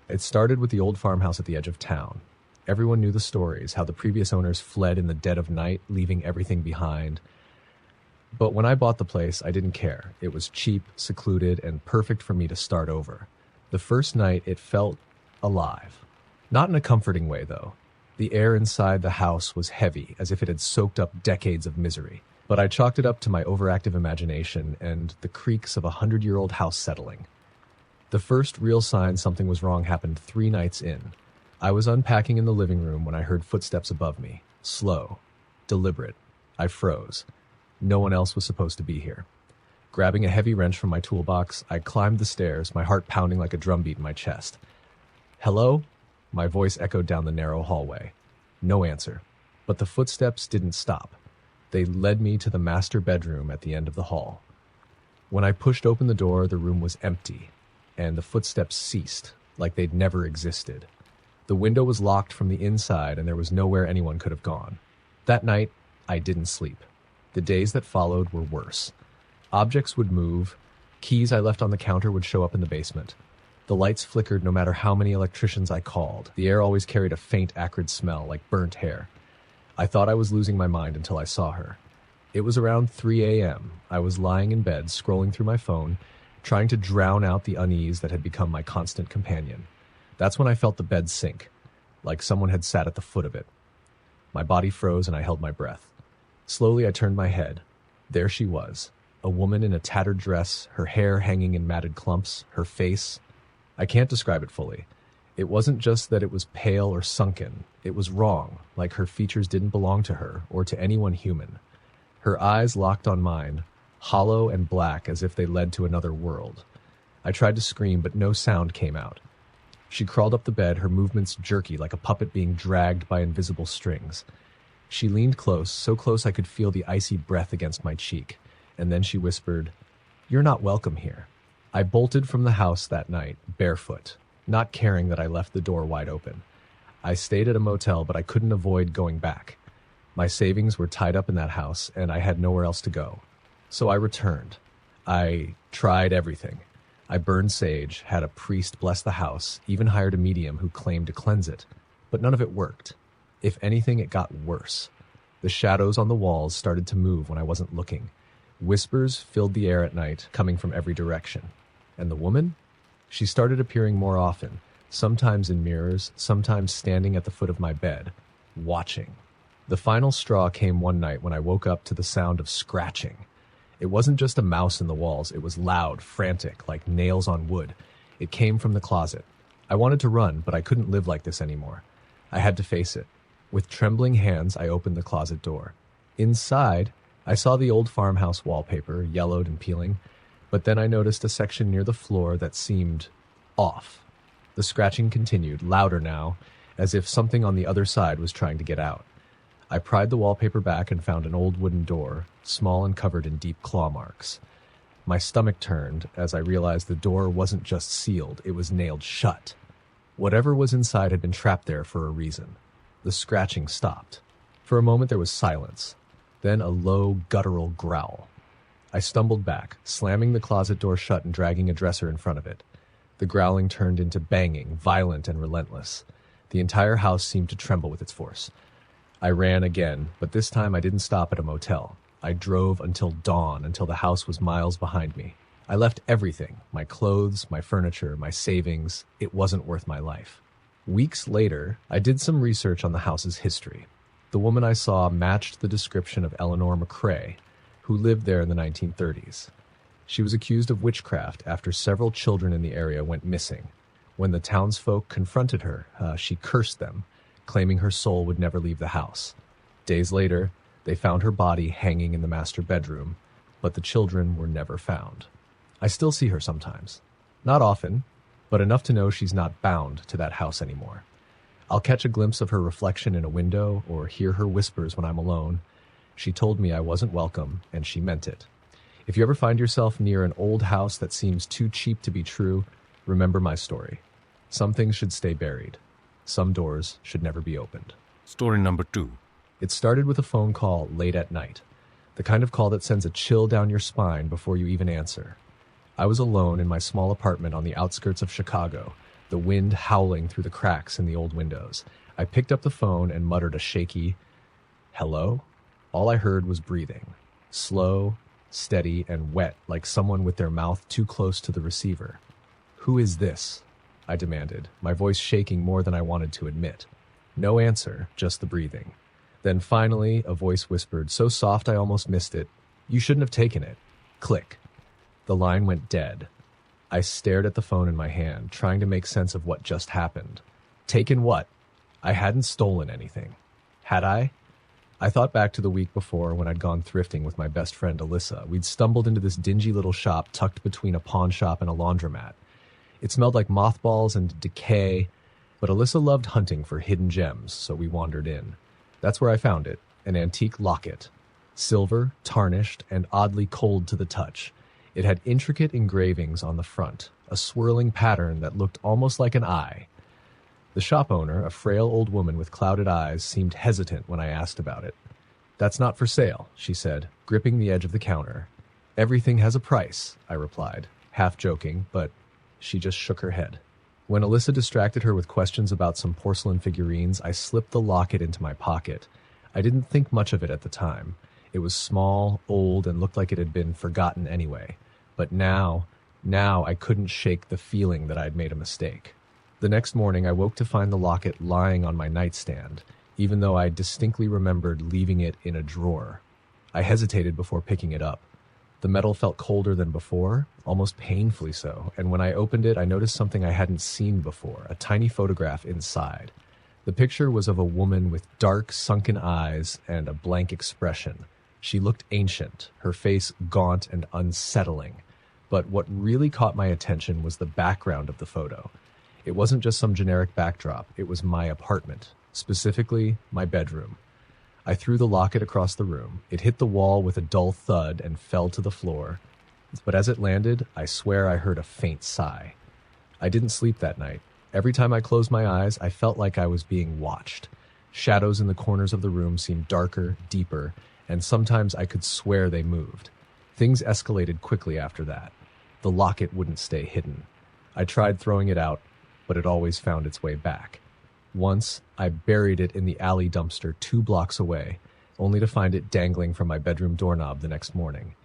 It started with the old farmhouse at the edge of town. Everyone knew the stories, how the previous owners fled in the dead of night, leaving everything behind. But when I bought the place, I didn't care. It was cheap, secluded, and perfect for me to start over. The first night, it felt alive. Not in a comforting way, though. The air inside the house was heavy, as if it had soaked up decades of misery. But I chalked it up to my overactive imagination and the creaks of a 100-year-old house settling. The first real sign something was wrong happened 3 nights in. I was unpacking in the living room when I heard footsteps above me. Slow. Deliberate. I froze. No one else was supposed to be here. Grabbing a heavy wrench from my toolbox, I climbed the stairs, my heart pounding like a drumbeat in my chest. "Hello?" My voice echoed down the narrow hallway. No answer. But the footsteps didn't stop. They led me to the master bedroom at the end of the hall. When I pushed open the door, the room was empty, and the footsteps ceased, like they'd never existed. The window was locked from the inside, and there was nowhere anyone could have gone. That night, I didn't sleep. The days that followed were worse. Objects would move. Keys I left on the counter would show up in the basement. The lights flickered no matter how many electricians I called. The air always carried a faint, acrid smell, like burnt hair. I thought I was losing my mind until I saw her. It was around 3 a.m. I was lying in bed, scrolling through my phone, trying to drown out the unease that had become my constant companion. That's when I felt the bed sink, like someone had sat at the foot of it. My body froze and I held my breath. Slowly I turned my head. There she was, a woman in a tattered dress, her hair hanging in matted clumps, her face. I can't describe it fully. It wasn't just that it was pale or sunken. It was wrong, like her features didn't belong to her or to anyone human. Her eyes locked on mine, hollow and black as if they led to another world. I tried to scream, but no sound came out. She crawled up the bed, her movements jerky like a puppet being dragged by invisible strings. She leaned close, so close I could feel the icy breath against my cheek, and then she whispered, "You're not welcome here." I bolted from the house that night, barefoot, not caring that I left the door wide open. I stayed at a motel, but I couldn't avoid going back. My savings were tied up in that house, and I had nowhere else to go. So I returned. I tried everything. I burned sage, had a priest bless the house, even hired a medium who claimed to cleanse it. But none of it worked. If anything, it got worse. The shadows on the walls started to move when I wasn't looking. Whispers filled the air at night, coming from every direction. And the woman? She started appearing more often, sometimes in mirrors, sometimes standing at the foot of my bed, watching. The final straw came one night when I woke up to the sound of scratching. It wasn't just a mouse in the walls, it was loud, frantic, like nails on wood. It came from the closet. I wanted to run, but I couldn't live like this anymore. I had to face it. With trembling hands, I opened the closet door. Inside, I saw the old farmhouse wallpaper, yellowed and peeling, but then I noticed a section near the floor that seemed off. The scratching continued, louder now, as if something on the other side was trying to get out. I pried the wallpaper back and found an old wooden door, small and covered in deep claw marks. My stomach turned as I realized the door wasn't just sealed, it was nailed shut. Whatever was inside had been trapped there for a reason. The scratching stopped. For a moment there was silence, then a low, guttural growl. I stumbled back, slamming the closet door shut and dragging a dresser in front of it. The growling turned into banging, violent and relentless. The entire house seemed to tremble with its force. I ran again, but this time I didn't stop at a motel. I drove until dawn, until the house was miles behind me. I left everything, my clothes, my furniture, my savings. It wasn't worth my life. Weeks later, I did some research on the house's history. The woman I saw matched the description of Eleanor McCrae, who lived there in the 1930s. She was accused of witchcraft after several children in the area went missing. When the townsfolk confronted her, she cursed them, claiming her soul would never leave the house. Days later, they found her body hanging in the master bedroom, but the children were never found. I still see her sometimes. Not often, but enough to know she's not bound to that house anymore. I'll catch a glimpse of her reflection in a window or hear her whispers when I'm alone. She told me I wasn't welcome, and she meant it. If you ever find yourself near an old house that seems too cheap to be true, remember my story. Some things should stay buried. Some doors should never be opened. Story number 2. It started with a phone call late at night, the kind of call that sends a chill down your spine before you even answer. I was alone in my small apartment on the outskirts of Chicago, the wind howling through the cracks in the old windows. I picked up the phone and muttered a shaky, "Hello?" All I heard was breathing, slow, steady, and wet, like someone with their mouth too close to the receiver. "Who is this?" I demanded, my voice shaking more than I wanted to admit. No answer, just the breathing. Then finally, a voice whispered, so soft I almost missed it, "You shouldn't have taken it." Click. The line went dead. I stared at the phone in my hand, trying to make sense of what just happened. Taken what? I hadn't stolen anything. Had I? I thought back to the week before when I'd gone thrifting with my best friend Alyssa. We'd stumbled into this dingy little shop tucked between a pawn shop and a laundromat. It smelled like mothballs and decay, but Alyssa loved hunting for hidden gems, so we wandered in. That's where I found it, an antique locket. Silver, tarnished, and oddly cold to the touch. It had intricate engravings on the front, a swirling pattern that looked almost like an eye. The shop owner, a frail old woman with clouded eyes, seemed hesitant when I asked about it. "That's not for sale," she said, gripping the edge of the counter. "Everything has a price," I replied, half joking, but she just shook her head. When Alyssa distracted her with questions about some porcelain figurines, I slipped the locket into my pocket. I didn't think much of it at the time. It was small, old, and looked like it had been forgotten anyway. But now I couldn't shake the feeling that I'd made a mistake. The next morning, I woke to find the locket lying on my nightstand, even though I distinctly remembered leaving it in a drawer. I hesitated before picking it up. The metal felt colder than before, almost painfully so, and when I opened it, I noticed something I hadn't seen before, a tiny photograph inside. The picture was of a woman with dark, sunken eyes and a blank expression. She looked ancient, her face gaunt and unsettling. But what really caught my attention was the background of the photo. It wasn't just some generic backdrop, it was my apartment, specifically my bedroom. I threw the locket across the room. It hit the wall with a dull thud and fell to the floor. But as it landed, I swear I heard a faint sigh. I didn't sleep that night. Every time I closed my eyes, I felt like I was being watched. Shadows in the corners of the room seemed darker, deeper, and sometimes I could swear they moved. Things escalated quickly after that. The locket wouldn't stay hidden. I tried throwing it out, but it always found its way back. Once, I buried it in the alley dumpster 2 blocks away, only to find it dangling from my bedroom doorknob the next morning.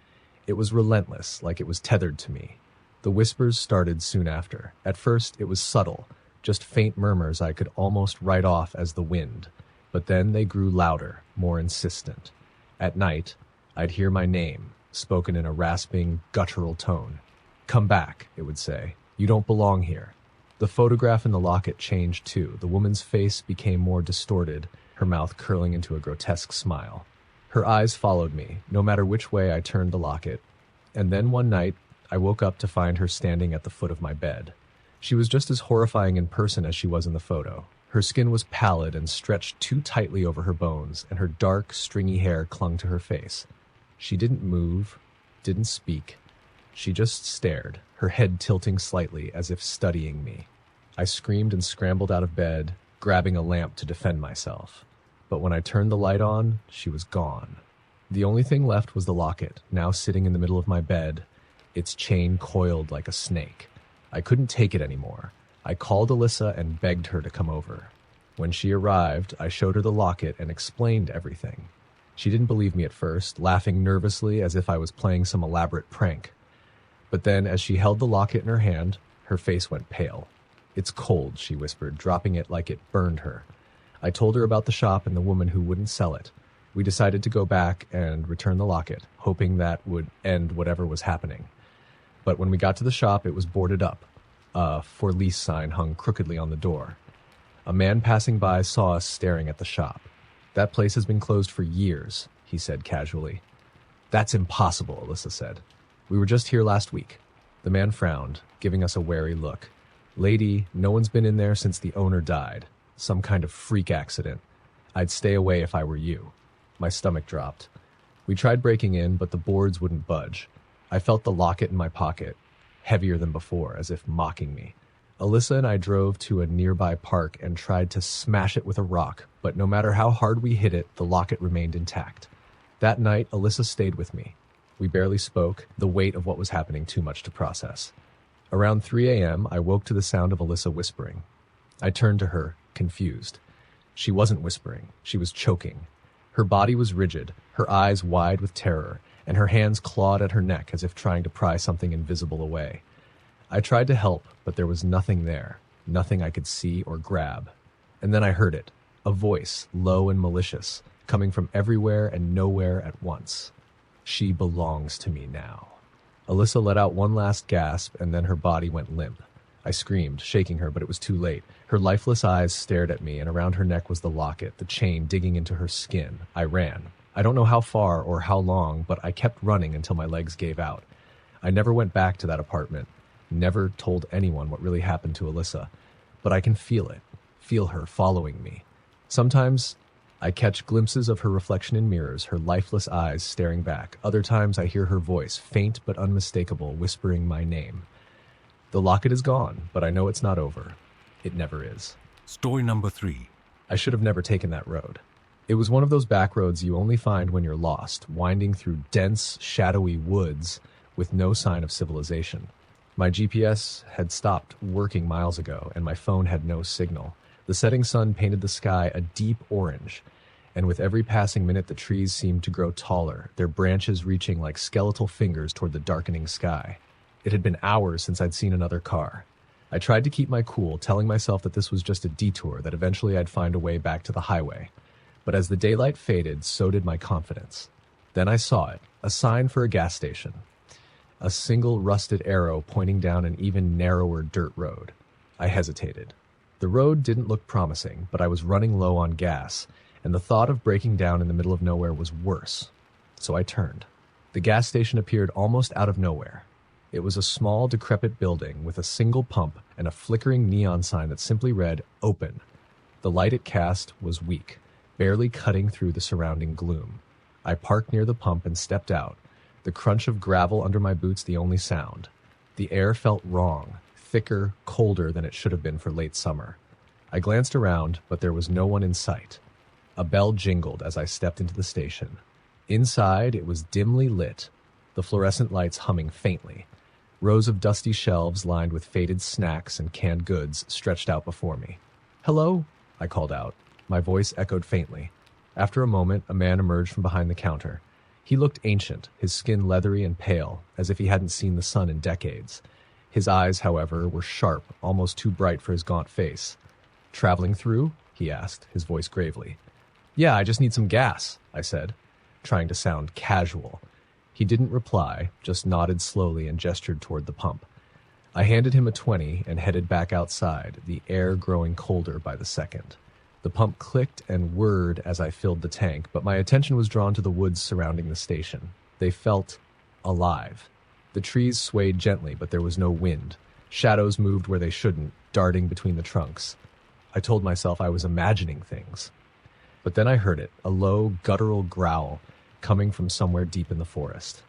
It was relentless, like it was tethered to me. The whispers started soon after. At first, it was subtle, just faint murmurs I could almost write off as the wind. But then they grew louder, more insistent. At night, I'd hear my name, spoken in a rasping, guttural tone. "Come back," it would say. "You don't belong here." The photograph in the locket changed too. The woman's face became more distorted, her mouth curling into a grotesque smile. Her eyes followed me, no matter which way I turned the locket. And then one night, I woke up to find her standing at the foot of my bed. She was just as horrifying in person as she was in the photo. Her skin was pallid and stretched too tightly over her bones, and her dark, stringy hair clung to her face. She didn't move, didn't speak. She just stared, her head tilting slightly as if studying me. I screamed and scrambled out of bed, grabbing a lamp to defend myself. But when I turned the light on, she was gone. The only thing left was the locket, now sitting in the middle of my bed, its chain coiled like a snake. I couldn't take it anymore. I called Alyssa and begged her to come over. When she arrived, I showed her the locket and explained everything. She didn't believe me at first, laughing nervously as if I was playing some elaborate prank. But then, as she held the locket in her hand, her face went pale. "It's cold," she whispered, dropping it like it burned her. I told her about the shop and the woman who wouldn't sell it. We decided to go back and return the locket, hoping that would end whatever was happening. But when we got to the shop, it was boarded up. A "for lease" sign hung crookedly on the door. A man passing by saw us staring at the shop. "That place has been closed for years," he said casually. "That's impossible," Alyssa said. "We were just here last week." The man frowned, giving us a wary look. "Lady, no one's been in there since the owner died. Some kind of freak accident. I'd stay away if I were you." My stomach dropped. We tried breaking in, but the boards wouldn't budge. I felt the locket in my pocket, heavier than before, as if mocking me. Alyssa and I drove to a nearby park and tried to smash it with a rock, but no matter how hard we hit it, the locket remained intact. That night, Alyssa stayed with me. We barely spoke, the weight of what was happening too much to process. Around 3 a.m., I woke to the sound of Alyssa whispering. I turned to her, confused. She wasn't whispering. She was choking. Her body was rigid, her eyes wide with terror, and her hands clawed at her neck as if trying to pry something invisible away. I tried to help, but there was nothing there, nothing I could see or grab. And then I heard it, a voice, low and malicious, coming from everywhere and nowhere at once. She belongs to me now. Alyssa let out one last gasp, and then her body went limp. I screamed, shaking her, but it was too late. Her lifeless eyes stared at me, and around her neck was the locket, the chain digging into her skin. I ran. I don't know how far or how long, but I kept running until my legs gave out. I never went back to that apartment, never told anyone what really happened to Alyssa, but I can feel it, feel her following me. Sometimes I catch glimpses of her reflection in mirrors, her lifeless eyes staring back. Other times I hear her voice, faint but unmistakable, whispering my name. The locket is gone, but I know it's not over. It never is. Story number 3. I should have never taken that road. It was one of those back roads you only find when you're lost, winding through dense, shadowy woods with no sign of civilization. My GPS had stopped working miles ago, and my phone had no signal. The setting sun painted the sky a deep orange, and with every passing minute the trees seemed to grow taller, their branches reaching like skeletal fingers toward the darkening sky. It had been hours since I'd seen another car. I tried to keep my cool, telling myself that this was just a detour, that eventually I'd find a way back to the highway. But as the daylight faded, so did my confidence. Then I saw it, a sign for a gas station. A single rusted arrow pointing down an even narrower dirt road. I hesitated. The road didn't look promising, but I was running low on gas, and the thought of breaking down in the middle of nowhere was worse. So I turned. The gas station appeared almost out of nowhere. It was a small, decrepit building with a single pump and a flickering neon sign that simply read, "Open." The light it cast was weak, barely cutting through the surrounding gloom. I parked near the pump and stepped out, the crunch of gravel under my boots the only sound. The air felt wrong, thicker, colder than it should have been for late summer. I glanced around, but there was no one in sight. A bell jingled as I stepped into the station. Inside, it was dimly lit, the fluorescent lights humming faintly. Rows of dusty shelves lined with faded snacks and canned goods stretched out before me. "Hello?" I called out. My voice echoed faintly. After a moment, a man emerged from behind the counter. He looked ancient, his skin leathery and pale, as if he hadn't seen the sun in decades. His eyes, however, were sharp, almost too bright for his gaunt face. "Traveling through?" he asked, his voice gravely. "Yeah, I just need some gas," I said, trying to sound casual. He didn't reply, just nodded slowly and gestured toward the pump. I handed him a 20 and headed back outside, the air growing colder by the second. The pump clicked and whirred as I filled the tank, but my attention was drawn to the woods surrounding the station. They felt alive. The trees swayed gently, but there was no wind. Shadows moved where they shouldn't, darting between the trunks. I told myself I was imagining things. But then I heard it, a low, guttural growl, coming from somewhere deep in the forest.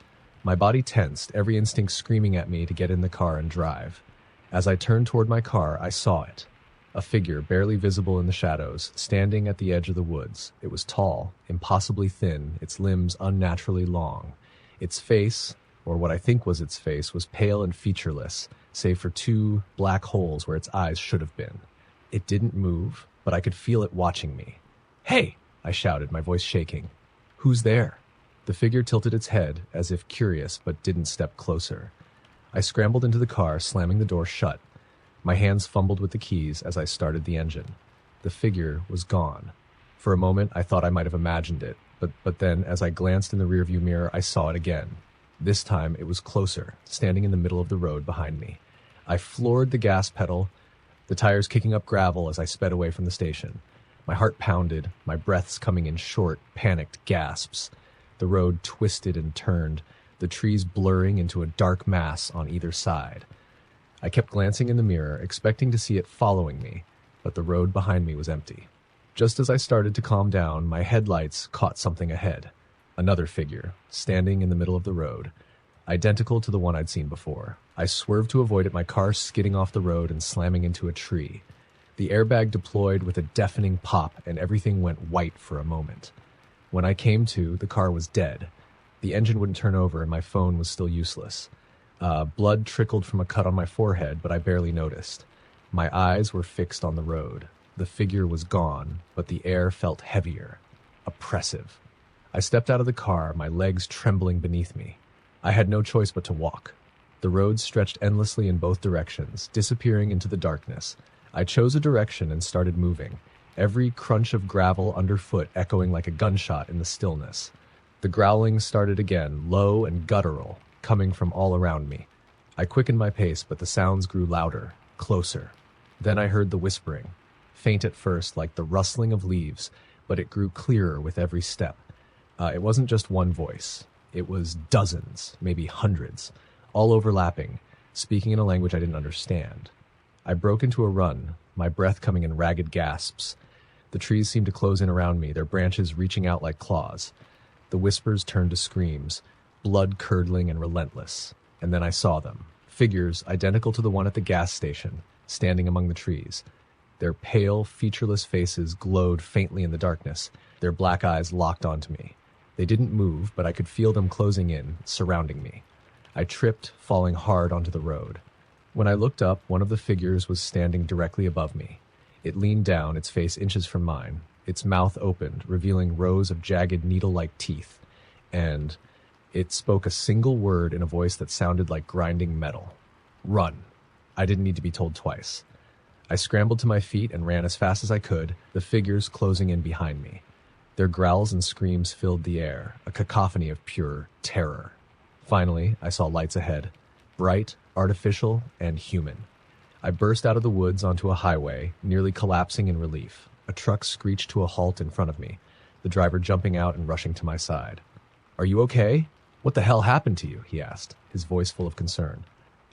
My body tensed, every instinct screaming at me to get in the car and drive. As I turned toward my car, I saw it. A figure, barely visible in the shadows, standing at the edge of the woods. It was tall, impossibly thin, its limbs unnaturally long. Its face, or what I think was its face, was pale and featureless, save for 2 black holes where its eyes should have been. It didn't move, but I could feel it watching me. "Hey!" I shouted, my voice shaking. "Who's there?" The figure tilted its head, as if curious, but didn't step closer. I scrambled into the car, slamming the door shut. My hands fumbled with the keys as I started the engine. The figure was gone. For a moment, I thought I might have imagined it, but then, as I glanced in the rearview mirror, I saw it again. This time, it was closer, standing in the middle of the road behind me. I floored the gas pedal, the tires kicking up gravel as I sped away from the station. My heart pounded, my breaths coming in short, panicked gasps. The road twisted and turned, the trees blurring into a dark mass on either side. I kept glancing in the mirror, expecting to see it following me, but the road behind me was empty. Just as I started to calm down, my headlights caught something ahead. Another figure, standing in the middle of the road, identical to the one I'd seen before. I swerved to avoid it, my car skidding off the road and slamming into a tree. The airbag deployed with a deafening pop, and everything went white for a moment. When I came to, the car was dead. The engine wouldn't turn over, and my phone was still useless. Blood trickled from a cut on my forehead, but I barely noticed. My eyes were fixed on the road. The figure was gone, but the air felt heavier, oppressive. I stepped out of the car, my legs trembling beneath me. I had no choice but to walk. The road stretched endlessly in both directions, disappearing into the darkness. I chose a direction and started moving, every crunch of gravel underfoot echoing like a gunshot in the stillness. The growling started again, low and guttural, coming from all around me. I quickened my pace, but the sounds grew louder, closer. Then I heard the whispering, faint at first like the rustling of leaves, but it grew clearer with every step. It wasn't just one voice. It was dozens, maybe hundreds, all overlapping, speaking in a language I didn't understand. I broke into a run, my breath coming in ragged gasps. The trees seemed to close in around me, their branches reaching out like claws. The whispers turned to screams, blood-curdling and relentless. And then I saw them, figures identical to the one at the gas station, standing among the trees. Their pale, featureless faces glowed faintly in the darkness, their black eyes locked onto me. They didn't move, but I could feel them closing in, surrounding me. I tripped, falling hard onto the road. When I looked up, one of the figures was standing directly above me. It leaned down, its face inches from mine. Its mouth opened, revealing rows of jagged needle-like teeth. And it spoke a single word in a voice that sounded like grinding metal. Run. I didn't need to be told twice. I scrambled to my feet and ran as fast as I could, the figures closing in behind me. Their growls and screams filled the air, a cacophony of pure terror. Finally, I saw lights ahead, bright, artificial, and human. I burst out of the woods onto a highway, nearly collapsing in relief. A truck screeched to a halt in front of me, the driver jumping out and rushing to my side. "Are you okay? What the hell happened to you?" he asked, his voice full of concern.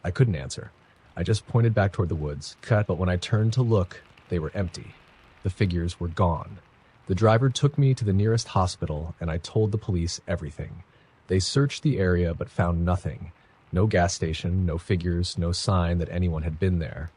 I couldn't answer. I just pointed back toward the woods, but when I turned to look, they were empty. The figures were gone. The driver took me to the nearest hospital, and I told the police everything. They searched the area but found nothing. No gas station, no figures, no sign that anyone had been there.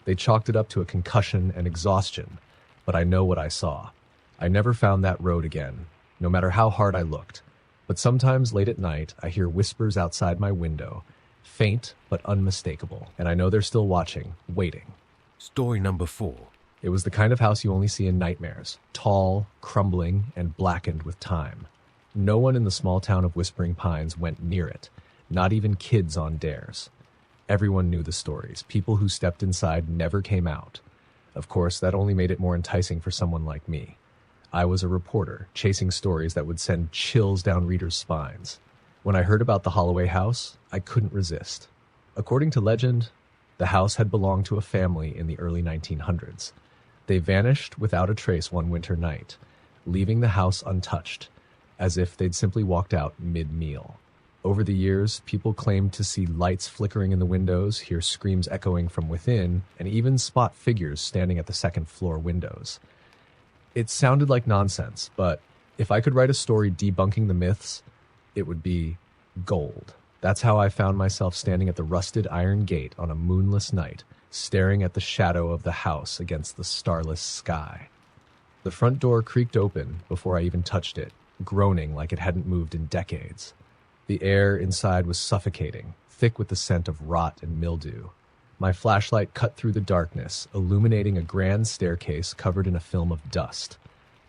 They chalked it up to a concussion and exhaustion, but I know what I saw. I never found that road again, no matter how hard I looked. But sometimes late at night, I hear whispers outside my window, faint but unmistakable, and I know they're still watching, waiting. Story number 4. It was the kind of house you only see in nightmares, tall, crumbling, and blackened with time. No one in the small town of Whispering Pines went near it, not even kids on dares. Everyone knew the stories. People who stepped inside never came out. Of course, that only made it more enticing for someone like me. I was a reporter, chasing stories that would send chills down readers' spines. When I heard about the Holloway house, I couldn't resist. According to legend, the house had belonged to a family in the early 1900s. They vanished without a trace one winter night, leaving the house untouched, as if they'd simply walked out mid-meal. Over the years, people claimed to see lights flickering in the windows, hear screams echoing from within, and even spot figures standing at the second-floor windows. It sounded like nonsense, but if I could write a story debunking the myths, it would be gold. That's how I found myself standing at the rusted iron gate on a moonless night, staring at the shadow of the house against the starless sky. The front door creaked open before I even touched it, groaning like it hadn't moved in decades. The air inside was suffocating, thick with the scent of rot and mildew. My flashlight cut through the darkness, illuminating a grand staircase covered in a film of dust.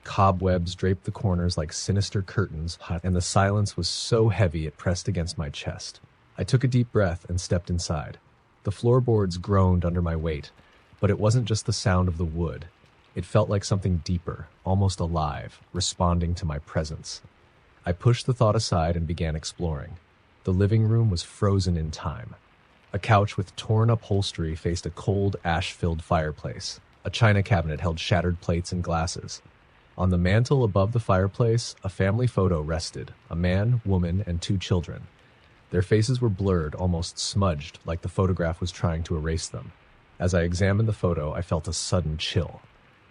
Cobwebs draped the corners like sinister curtains, and the silence was so heavy it pressed against my chest. I took a deep breath and stepped inside. The floorboards groaned under my weight, but it wasn't just the sound of the wood. It felt like something deeper, almost alive, responding to my presence. I pushed the thought aside and began exploring. The living room was frozen in time. A couch with torn upholstery faced a cold, ash-filled fireplace. A china cabinet held shattered plates and glasses. On the mantel above the fireplace, a family photo rested, a man, woman, and 2 children. Their faces were blurred, almost smudged, like the photograph was trying to erase them. As I examined the photo, I felt a sudden chill.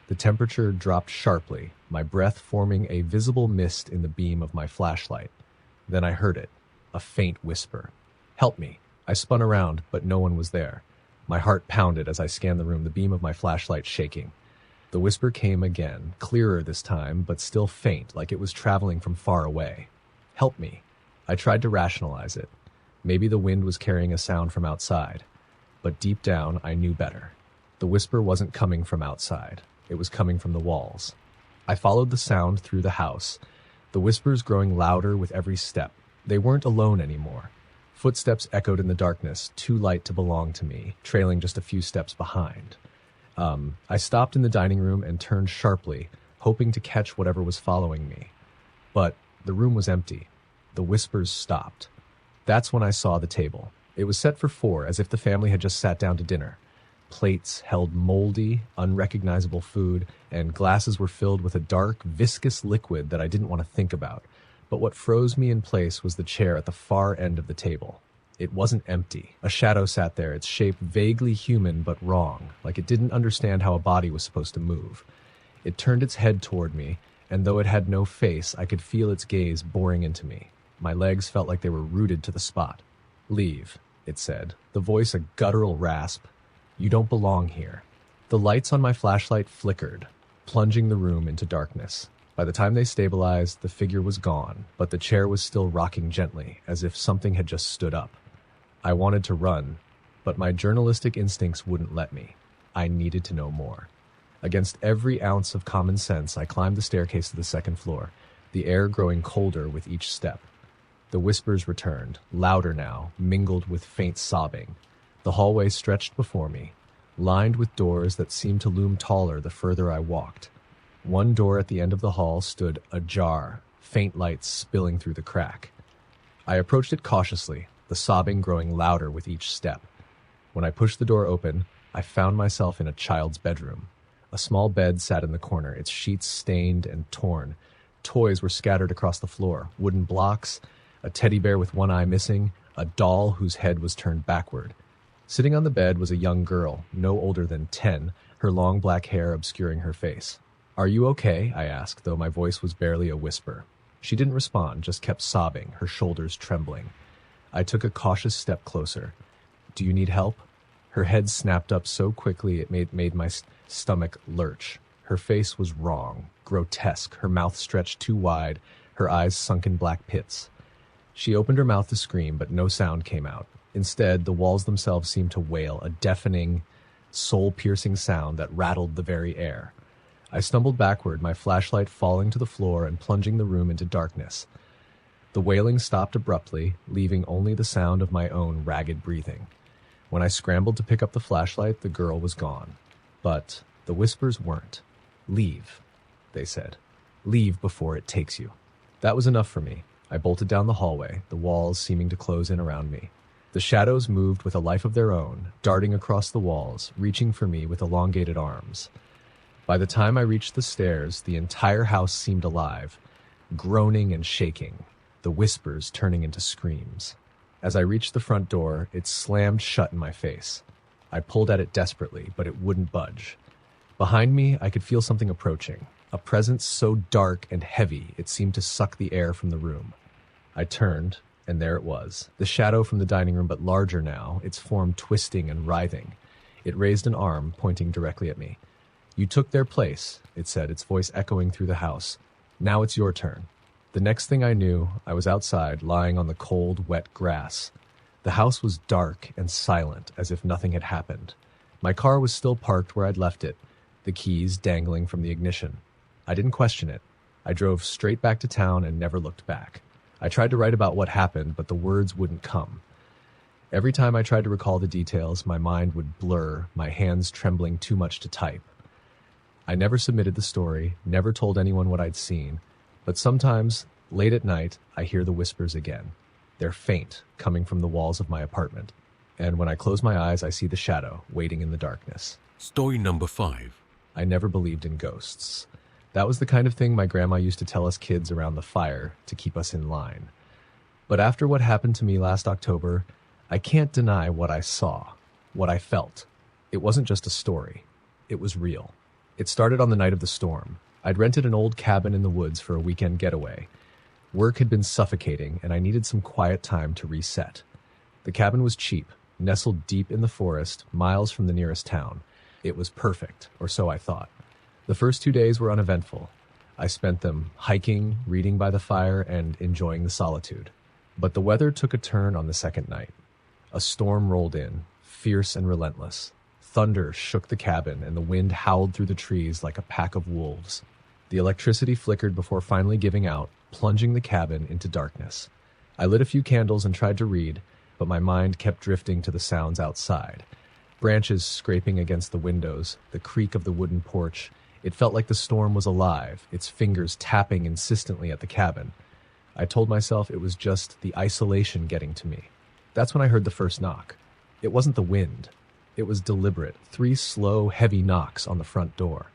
The temperature dropped sharply, my breath forming a visible mist in the beam of my flashlight. Then I heard it, a faint whisper. "Help me." I spun around, but no one was there. My heart pounded as I scanned the room, the beam of my flashlight shaking. The whisper came again, clearer this time, but still faint, like it was traveling from far away. "Help me." I tried to rationalize it. Maybe the wind was carrying a sound from outside, but deep down I knew better. The whisper wasn't coming from outside. It was coming from the walls. I followed the sound through the house, the whispers growing louder with every step. They weren't alone anymore. Footsteps echoed in the darkness, too light to belong to me, trailing just a few steps behind. I stopped in the dining room and turned sharply, hoping to catch whatever was following me. But the room was empty. The whispers stopped. That's when I saw the table. It was set for 4, as if the family had just sat down to dinner. Plates held moldy, unrecognizable food, and glasses were filled with a dark, viscous liquid that I didn't want to think about. But what froze me in place was the chair at the far end of the table. It wasn't empty. A shadow sat there, its shape vaguely human but wrong, like it didn't understand how a body was supposed to move. It turned its head toward me, and though it had no face, I could feel its gaze boring into me. My legs felt like they were rooted to the spot. "Leave," it said, the voice a guttural rasp. "You don't belong here." The lights on my flashlight flickered, plunging the room into darkness. By the time they stabilized, the figure was gone, but the chair was still rocking gently, as if something had just stood up. I wanted to run, but my journalistic instincts wouldn't let me. I needed to know more. Against every ounce of common sense, I climbed the staircase to the second floor, the air growing colder with each step. The whispers returned, louder now, mingled with faint sobbing. The hallway stretched before me, lined with doors that seemed to loom taller the further I walked. One door at the end of the hall stood ajar, faint lights spilling through the crack. I approached it cautiously, the sobbing growing louder with each step. When I pushed the door open, I found myself in a child's bedroom. A small bed sat in the corner, its sheets stained and torn. Toys were scattered across the floor, wooden blocks, a teddy bear with one eye missing, a doll whose head was turned backward. Sitting on the bed was a young girl, no older than 10, her long black hair obscuring her face. "Are you okay?" I asked, though my voice was barely a whisper. She didn't respond, just kept sobbing, her shoulders trembling. I took a cautious step closer. "Do you need help?" Her head snapped up so quickly it made my stomach lurch. Her face was wrong, grotesque, her mouth stretched too wide, her eyes sunk in black pits. She opened her mouth to scream, but no sound came out. Instead, the walls themselves seemed to wail, a deafening, soul-piercing sound that rattled the very air. I stumbled backward, my flashlight falling to the floor and plunging the room into darkness. The wailing stopped abruptly, leaving only the sound of my own ragged breathing. When I scrambled to pick up the flashlight, the girl was gone. But the whispers weren't. "Leave," they said. "Leave before it takes you." That was enough for me. I bolted down the hallway, the walls seeming to close in around me. The shadows moved with a life of their own, darting across the walls, reaching for me with elongated arms. By the time I reached the stairs, the entire house seemed alive, groaning and shaking, the whispers turning into screams. As I reached the front door, it slammed shut in my face. I pulled at it desperately, but it wouldn't budge. Behind me, I could feel something approaching, a presence so dark and heavy it seemed to suck the air from the room. I turned, and there it was, the shadow from the dining room, but larger now, its form twisting and writhing. It raised an arm, pointing directly at me. "You took their place," it said, its voice echoing through the house. "Now it's your turn." The next thing I knew, I was outside, lying on the cold, wet grass. The house was dark and silent, as if nothing had happened. My car was still parked where I'd left it, the keys dangling from the ignition. I didn't question it. I drove straight back to town and never looked back. I tried to write about what happened, but the words wouldn't come. Every time I tried to recall the details, my mind would blur, my hands trembling too much to type. I never submitted the story, never told anyone what I'd seen, but sometimes, late at night, I hear the whispers again. They're faint, coming from the walls of my apartment. And when I close my eyes, I see the shadow, waiting in the darkness. Story number 5. I never believed in ghosts. That was the kind of thing my grandma used to tell us kids around the fire to keep us in line. But after what happened to me last October, I can't deny what I saw, what I felt. It wasn't just a story. It was real. It started on the night of the storm. I'd rented an old cabin in the woods for a weekend getaway. Work had been suffocating, and I needed some quiet time to reset. The cabin was cheap, nestled deep in the forest, miles from the nearest town. It was perfect, or so I thought. The first 2 days were uneventful. I spent them hiking, reading by the fire, and enjoying the solitude. But the weather took a turn on the second night. A storm rolled in, fierce and relentless. Thunder shook the cabin, and the wind howled through the trees like a pack of wolves. The electricity flickered before finally giving out, plunging the cabin into darkness. I lit a few candles and tried to read, but my mind kept drifting to the sounds outside. Branches scraping against the windows, the creak of the wooden porch. It felt like the storm was alive, its fingers tapping insistently at the cabin. I told myself it was just the isolation getting to me. That's when I heard the first knock. It wasn't the wind. It was deliberate, 3 slow, heavy knocks on the front door.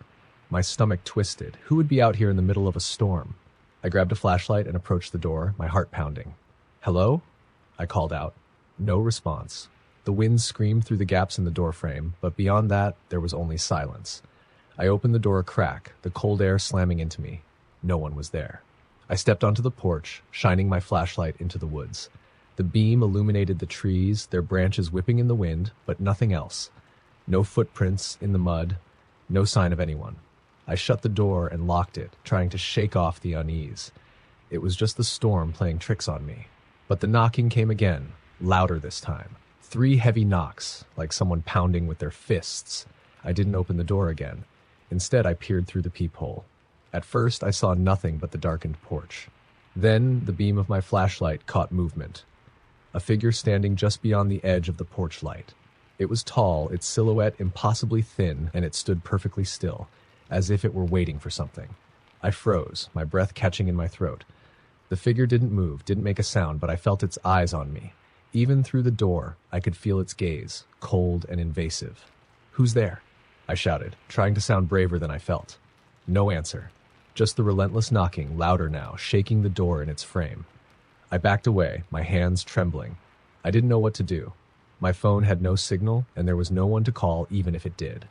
My stomach twisted. Who would be out here in the middle of a storm? I grabbed a flashlight and approached the door, my heart pounding. "Hello?" I called out. No response. The wind screamed through the gaps in the doorframe, but beyond that, there was only silence. I opened the door a crack, the cold air slamming into me. No one was there. I stepped onto the porch, shining my flashlight into the woods. The beam illuminated the trees, their branches whipping in the wind, but nothing else. No footprints in the mud, no sign of anyone. I shut the door and locked it, trying to shake off the unease. It was just the storm playing tricks on me. But the knocking came again, louder this time. 3 heavy knocks, like someone pounding with their fists. I didn't open the door again. Instead, I peered through the peephole. At first, I saw nothing but the darkened porch. Then, the beam of my flashlight caught movement. A figure standing just beyond the edge of the porch light. It was tall, its silhouette impossibly thin, and it stood perfectly still, as if it were waiting for something. I froze, my breath catching in my throat. The figure didn't move, didn't make a sound, but I felt its eyes on me. Even through the door, I could feel its gaze, cold and invasive. "Who's there?" I shouted, trying to sound braver than I felt. No answer. Just the relentless knocking, louder now, shaking the door in its frame. I backed away, my hands trembling. I didn't know what to do. My phone had no signal, and there was no one to call even if it did.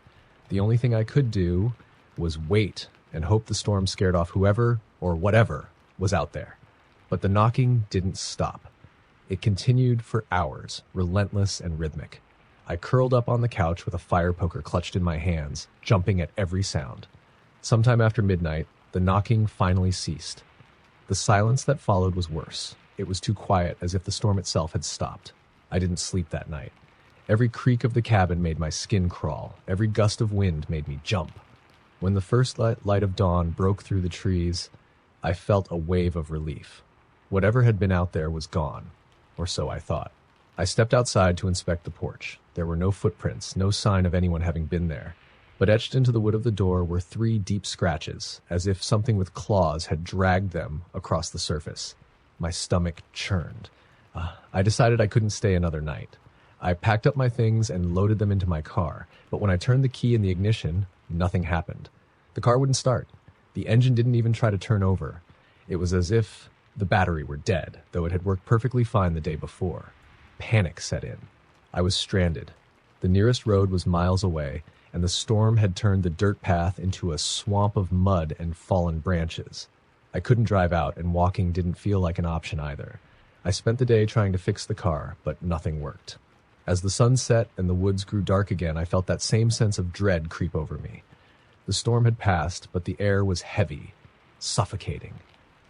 The only thing I could do was wait and hope the storm scared off whoever, or whatever, was out there. But the knocking didn't stop. It continued for hours, relentless and rhythmic. I curled up on the couch with a fire poker clutched in my hands, jumping at every sound. Sometime after midnight, the knocking finally ceased. The silence that followed was worse. It was too quiet, as if the storm itself had stopped. I didn't sleep that night. Every creak of the cabin made my skin crawl. Every gust of wind made me jump. When the first light of dawn broke through the trees, I felt a wave of relief. Whatever had been out there was gone, or so I thought. I stepped outside to inspect the porch. There were no footprints, no sign of anyone having been there. But etched into the wood of the door were 3 deep scratches, as if something with claws had dragged them across the surface. My stomach churned. I decided I couldn't stay another night. I packed up my things and loaded them into my car, but when I turned the key in the ignition, nothing happened. The car wouldn't start. The engine didn't even try to turn over. It was as if the battery were dead, though it had worked perfectly fine the day before. Panic set in. I was stranded. The nearest road was miles away, and the storm had turned the dirt path into a swamp of mud and fallen branches. I couldn't drive out, and walking didn't feel like an option either. I spent the day trying to fix the car, but nothing worked. As the sun set and the woods grew dark again, I felt that same sense of dread creep over me. The storm had passed, but the air was heavy, suffocating.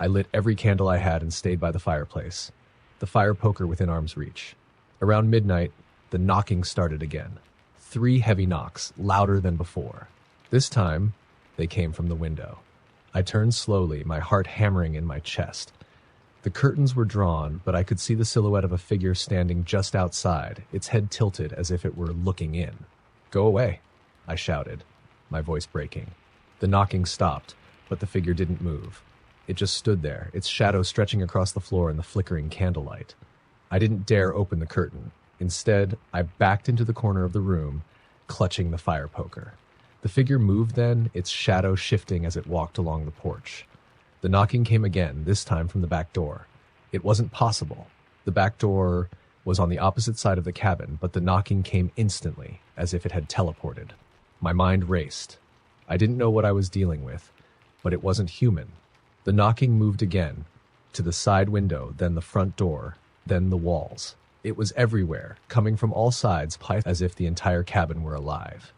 I lit every candle I had and stayed by the fireplace, the fire poker within arm's reach. Around midnight, the knocking started again. 3 heavy knocks, louder than before. This time, they came from the window. I turned slowly, my heart hammering in my chest. The curtains were drawn, but I could see the silhouette of a figure standing just outside, its head tilted as if it were looking in. "Go away," I shouted, my voice breaking. The knocking stopped, but the figure didn't move. It just stood there, its shadow stretching across the floor in the flickering candlelight. I didn't dare open the curtain. Instead, I backed into the corner of the room, clutching the fire poker. The figure moved then, its shadow shifting as it walked along the porch. The knocking came again, this time from the back door. It wasn't possible. The back door was on the opposite side of the cabin, but the knocking came instantly, as if it had teleported. My mind raced. I didn't know what I was dealing with, but it wasn't human. The knocking moved again, to the side window, then the front door, then the walls. It was everywhere, coming from all sides, as if the entire cabin were alive.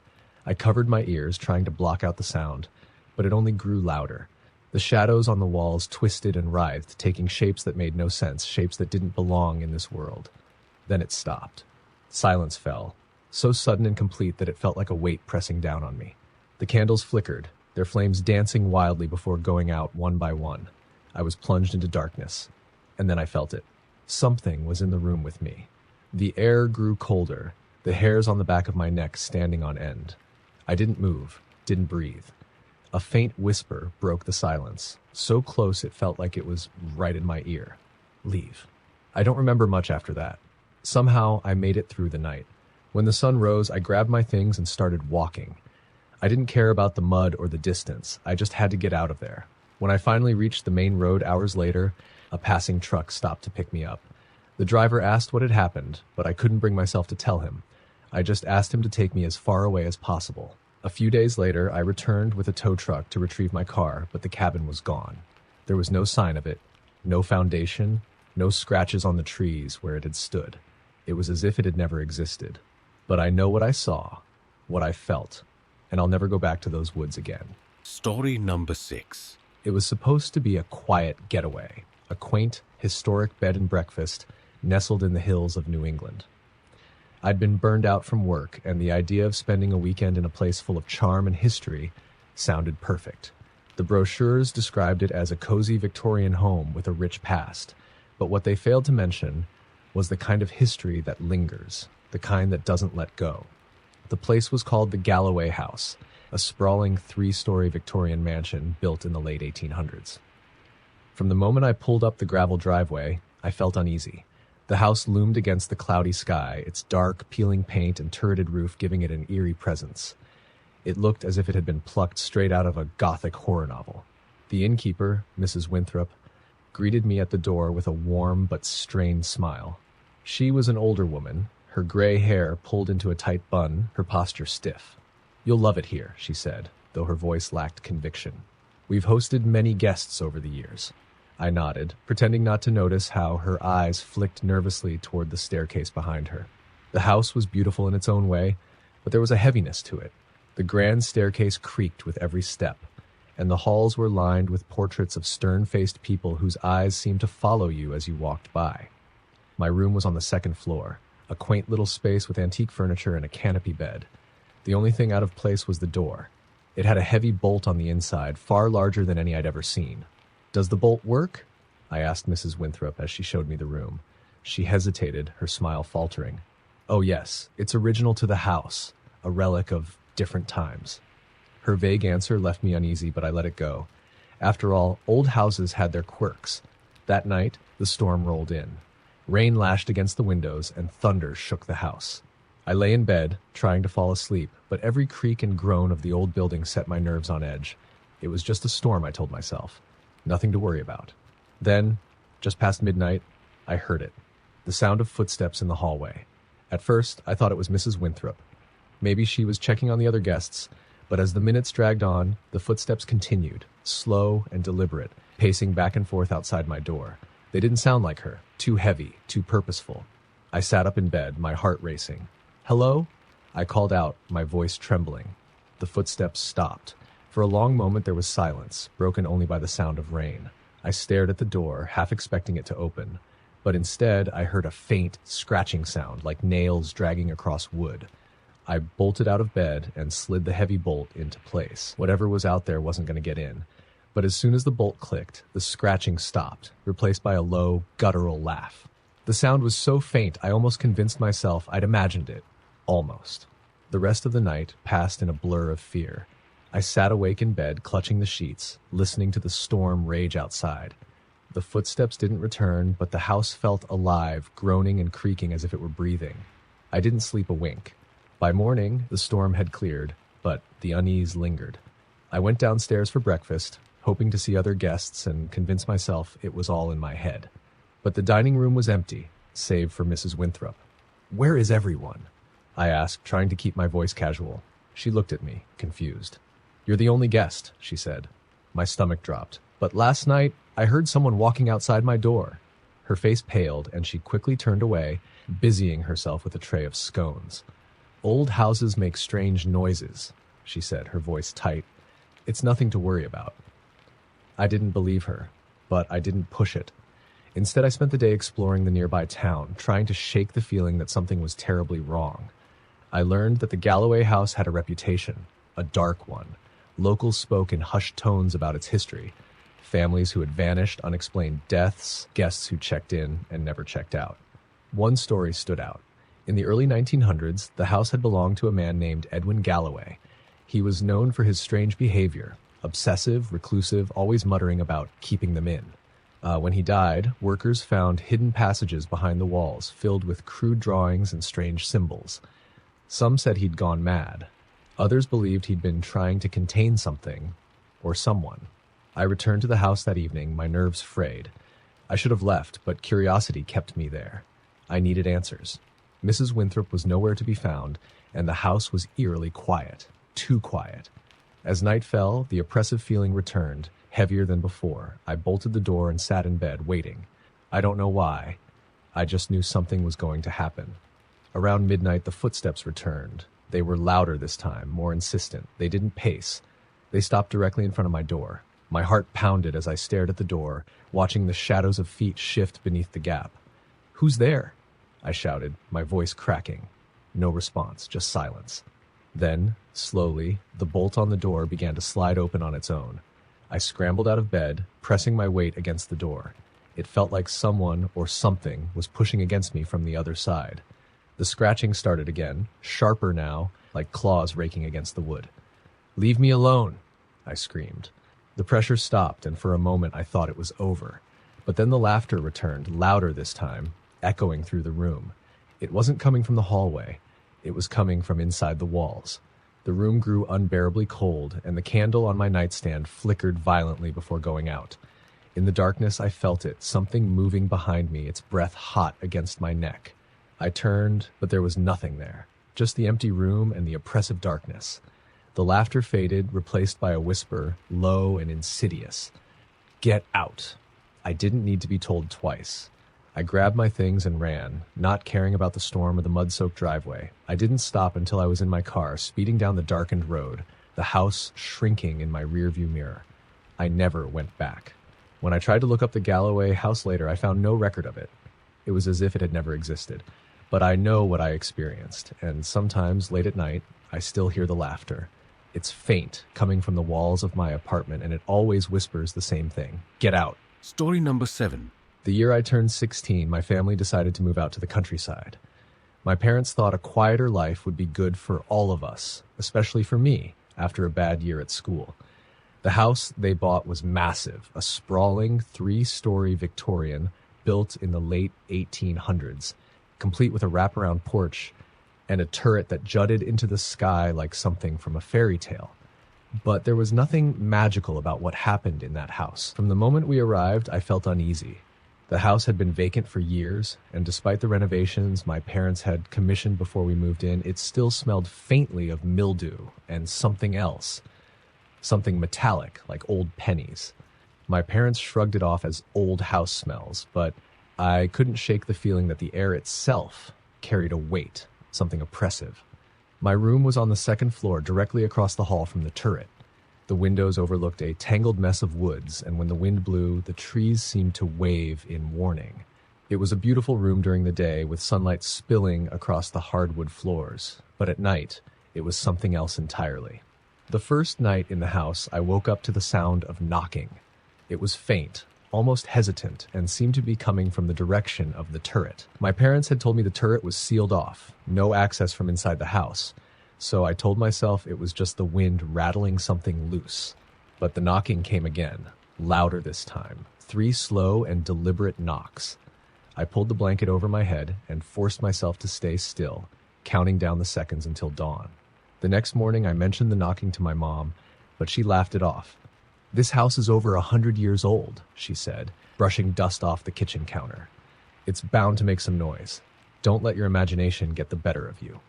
I covered my ears, trying to block out the sound, but it only grew louder. The shadows on the walls twisted and writhed, taking shapes that made no sense, shapes that didn't belong in this world. Then it stopped. Silence fell, so sudden and complete that it felt like a weight pressing down on me. The candles flickered, their flames dancing wildly before going out one by one. I was plunged into darkness, and then I felt it. Something was in the room with me. The air grew colder, the hairs on the back of my neck standing on end. I didn't move, didn't breathe. A faint whisper broke the silence, so close it felt like it was right in my ear. Leave. I don't remember much after that. Somehow, I made it through the night. When the sun rose, I grabbed my things and started walking. I didn't care about the mud or the distance. I just had to get out of there. When I finally reached the main road hours later, a passing truck stopped to pick me up. The driver asked what had happened, but I couldn't bring myself to tell him. I just asked him to take me as far away as possible. A few days later, I returned with a tow truck to retrieve my car, but the cabin was gone. There was no sign of it, no foundation, no scratches on the trees where it had stood. It was as if it had never existed. But I know what I saw, what I felt, and I'll never go back to those woods again. Story number 6. It was supposed to be a quiet getaway, a quaint, historic bed and breakfast nestled in the hills of New England. I'd been burned out from work, and the idea of spending a weekend in a place full of charm and history sounded perfect. The brochures described it as a cozy Victorian home with a rich past, but what they failed to mention was the kind of history that lingers, the kind that doesn't let go. The place was called the Galloway House, a sprawling 3-story Victorian mansion built in the late 1800s. From the moment I pulled up the gravel driveway, I felt uneasy. The house loomed against the cloudy sky, its dark, peeling paint and turreted roof giving it an eerie presence. It looked as if it had been plucked straight out of a gothic horror novel. The innkeeper, Mrs. Winthrop, greeted me at the door with a warm but strained smile. She was an older woman, her gray hair pulled into a tight bun, her posture stiff. "You'll love it here," she said, though her voice lacked conviction. "We've hosted many guests over the years." I nodded, pretending not to notice how her eyes flicked nervously toward the staircase behind her. The house was beautiful in its own way, but there was a heaviness to it. The grand staircase creaked with every step, and the halls were lined with portraits of stern-faced people whose eyes seemed to follow you as you walked by. My room was on the 2nd floor, a quaint little space with antique furniture and a canopy bed. The only thing out of place was the door. It had a heavy bolt on the inside, far larger than any I'd ever seen. "Does the bolt work?" I asked Mrs. Winthrop as she showed me the room. She hesitated, her smile faltering. "Oh yes, it's original to the house, a relic of different times." Her vague answer left me uneasy, but I let it go. After all, old houses had their quirks. That night, the storm rolled in. Rain lashed against the windows, and thunder shook the house. I lay in bed, trying to fall asleep, but every creak and groan of the old building set my nerves on edge. It was just a storm, I told myself. Nothing to worry about. Then, just past midnight, I heard it. The sound of footsteps in the hallway. At first, I thought it was Mrs. Winthrop. Maybe she was checking on the other guests, but as the minutes dragged on, the footsteps continued, slow and deliberate, pacing back and forth outside my door. They didn't sound like her, too heavy, too purposeful. I sat up in bed, my heart racing. "Hello?" I called out, my voice trembling. The footsteps stopped. For a long moment there was silence, broken only by the sound of rain. I stared at the door, half expecting it to open, but instead I heard a faint, scratching sound like nails dragging across wood. I bolted out of bed and slid the heavy bolt into place. Whatever was out there wasn't going to get in. But as soon as the bolt clicked, the scratching stopped, replaced by a low, guttural laugh. The sound was so faint I almost convinced myself I'd imagined it. Almost. The rest of the night passed in a blur of fear. I sat awake in bed, clutching the sheets, listening to the storm rage outside. The footsteps didn't return, but the house felt alive, groaning and creaking as if it were breathing. I didn't sleep a wink. By morning, the storm had cleared, but the unease lingered. I went downstairs for breakfast, hoping to see other guests and convince myself it was all in my head. But the dining room was empty, save for Mrs. Winthrop. "Where is everyone?" I asked, trying to keep my voice casual. She looked at me, confused. "You're the only guest," she said. My stomach dropped. "But last night, I heard someone walking outside my door." Her face paled, and she quickly turned away, busying herself with a tray of scones. "Old houses make strange noises," she said, her voice tight. "It's nothing to worry about." I didn't believe her, but I didn't push it. Instead, I spent the day exploring the nearby town, trying to shake the feeling that something was terribly wrong. I learned that the Galloway house had a reputation, a dark one. Locals spoke in hushed tones about its history. Families who had vanished, unexplained deaths, guests who checked in and never checked out. One story stood out. In the early 1900s, the house had belonged to a man named Edwin Galloway. He was known for his strange behavior, obsessive, reclusive, always muttering about keeping them in. When he died, workers found hidden passages behind the walls filled with crude drawings and strange symbols. Some said he'd gone mad. Others believed he'd been trying to contain something or someone. I returned to the house that evening, my nerves frayed. I should have left, but curiosity kept me there. I needed answers. Mrs. Winthrop was nowhere to be found, and the house was eerily quiet, too quiet. As night fell, the oppressive feeling returned, heavier than before. I bolted the door and sat in bed, waiting. I don't know why. I just knew something was going to happen. Around midnight, the footsteps returned. They were louder this time, more insistent. They didn't pace. They stopped directly in front of my door. My heart pounded as I stared at the door, watching the shadows of feet shift beneath the gap. "Who's there?" I shouted, my voice cracking. No response, just silence. Then, slowly, the bolt on the door began to slide open on its own. I scrambled out of bed, pressing my weight against the door. It felt like someone or something was pushing against me from the other side. The scratching started again, sharper now, like claws raking against the wood. "Leave me alone," I screamed. The pressure stopped, and for a moment I thought it was over. But then the laughter returned, louder this time, echoing through the room. It wasn't coming from the hallway. It was coming from inside the walls. The room grew unbearably cold, and the candle on my nightstand flickered violently before going out. In the darkness, I felt it, something moving behind me, its breath hot against my neck. I turned, but there was nothing there, just the empty room and the oppressive darkness. The laughter faded, replaced by a whisper, low and insidious. "Get out." I didn't need to be told twice. I grabbed my things and ran, not caring about the storm or the mud-soaked driveway. I didn't stop until I was in my car, speeding down the darkened road, the house shrinking in my rearview mirror. I never went back. When I tried to look up the Galloway house later, I found no record of it. It was as if it had never existed. But I know what I experienced, and sometimes, late at night, I still hear the laughter. It's faint, coming from the walls of my apartment, and it always whispers the same thing. "Get out." Story number 7. The year I turned 16, my family decided to move out to the countryside. My parents thought a quieter life would be good for all of us, especially for me, after a bad year at school. The house they bought was massive, a sprawling 3-story Victorian built in the late 1800s, complete with a wraparound porch and a turret that jutted into the sky like something from a fairy tale. But there was nothing magical about what happened in that house. From the moment we arrived, I felt uneasy. The house had been vacant for years, and despite the renovations my parents had commissioned before we moved in, it still smelled faintly of mildew and something else. Something metallic, like old pennies. My parents shrugged it off as old house smells, but I couldn't shake the feeling that the air itself carried a weight, something oppressive. My room was on the second floor, directly across the hall from the turret. The windows overlooked a tangled mess of woods, and when the wind blew, the trees seemed to wave in warning. It was a beautiful room during the day, with sunlight spilling across the hardwood floors, but at night, it was something else entirely. The first night in the house, I woke up to the sound of knocking. It was faint, almost hesitant, and seemed to be coming from the direction of the turret. My parents had told me the turret was sealed off, no access from inside the house. So I told myself it was just the wind rattling something loose. But the knocking came again, louder this time, 3 slow and deliberate knocks. I pulled the blanket over my head and forced myself to stay still, counting down the seconds until dawn. The next morning I mentioned the knocking to my mom, but she laughed it off. "This house is over 100 years old," she said, brushing dust off the kitchen counter. "It's bound to make some noise. Don't let your imagination get the better of you."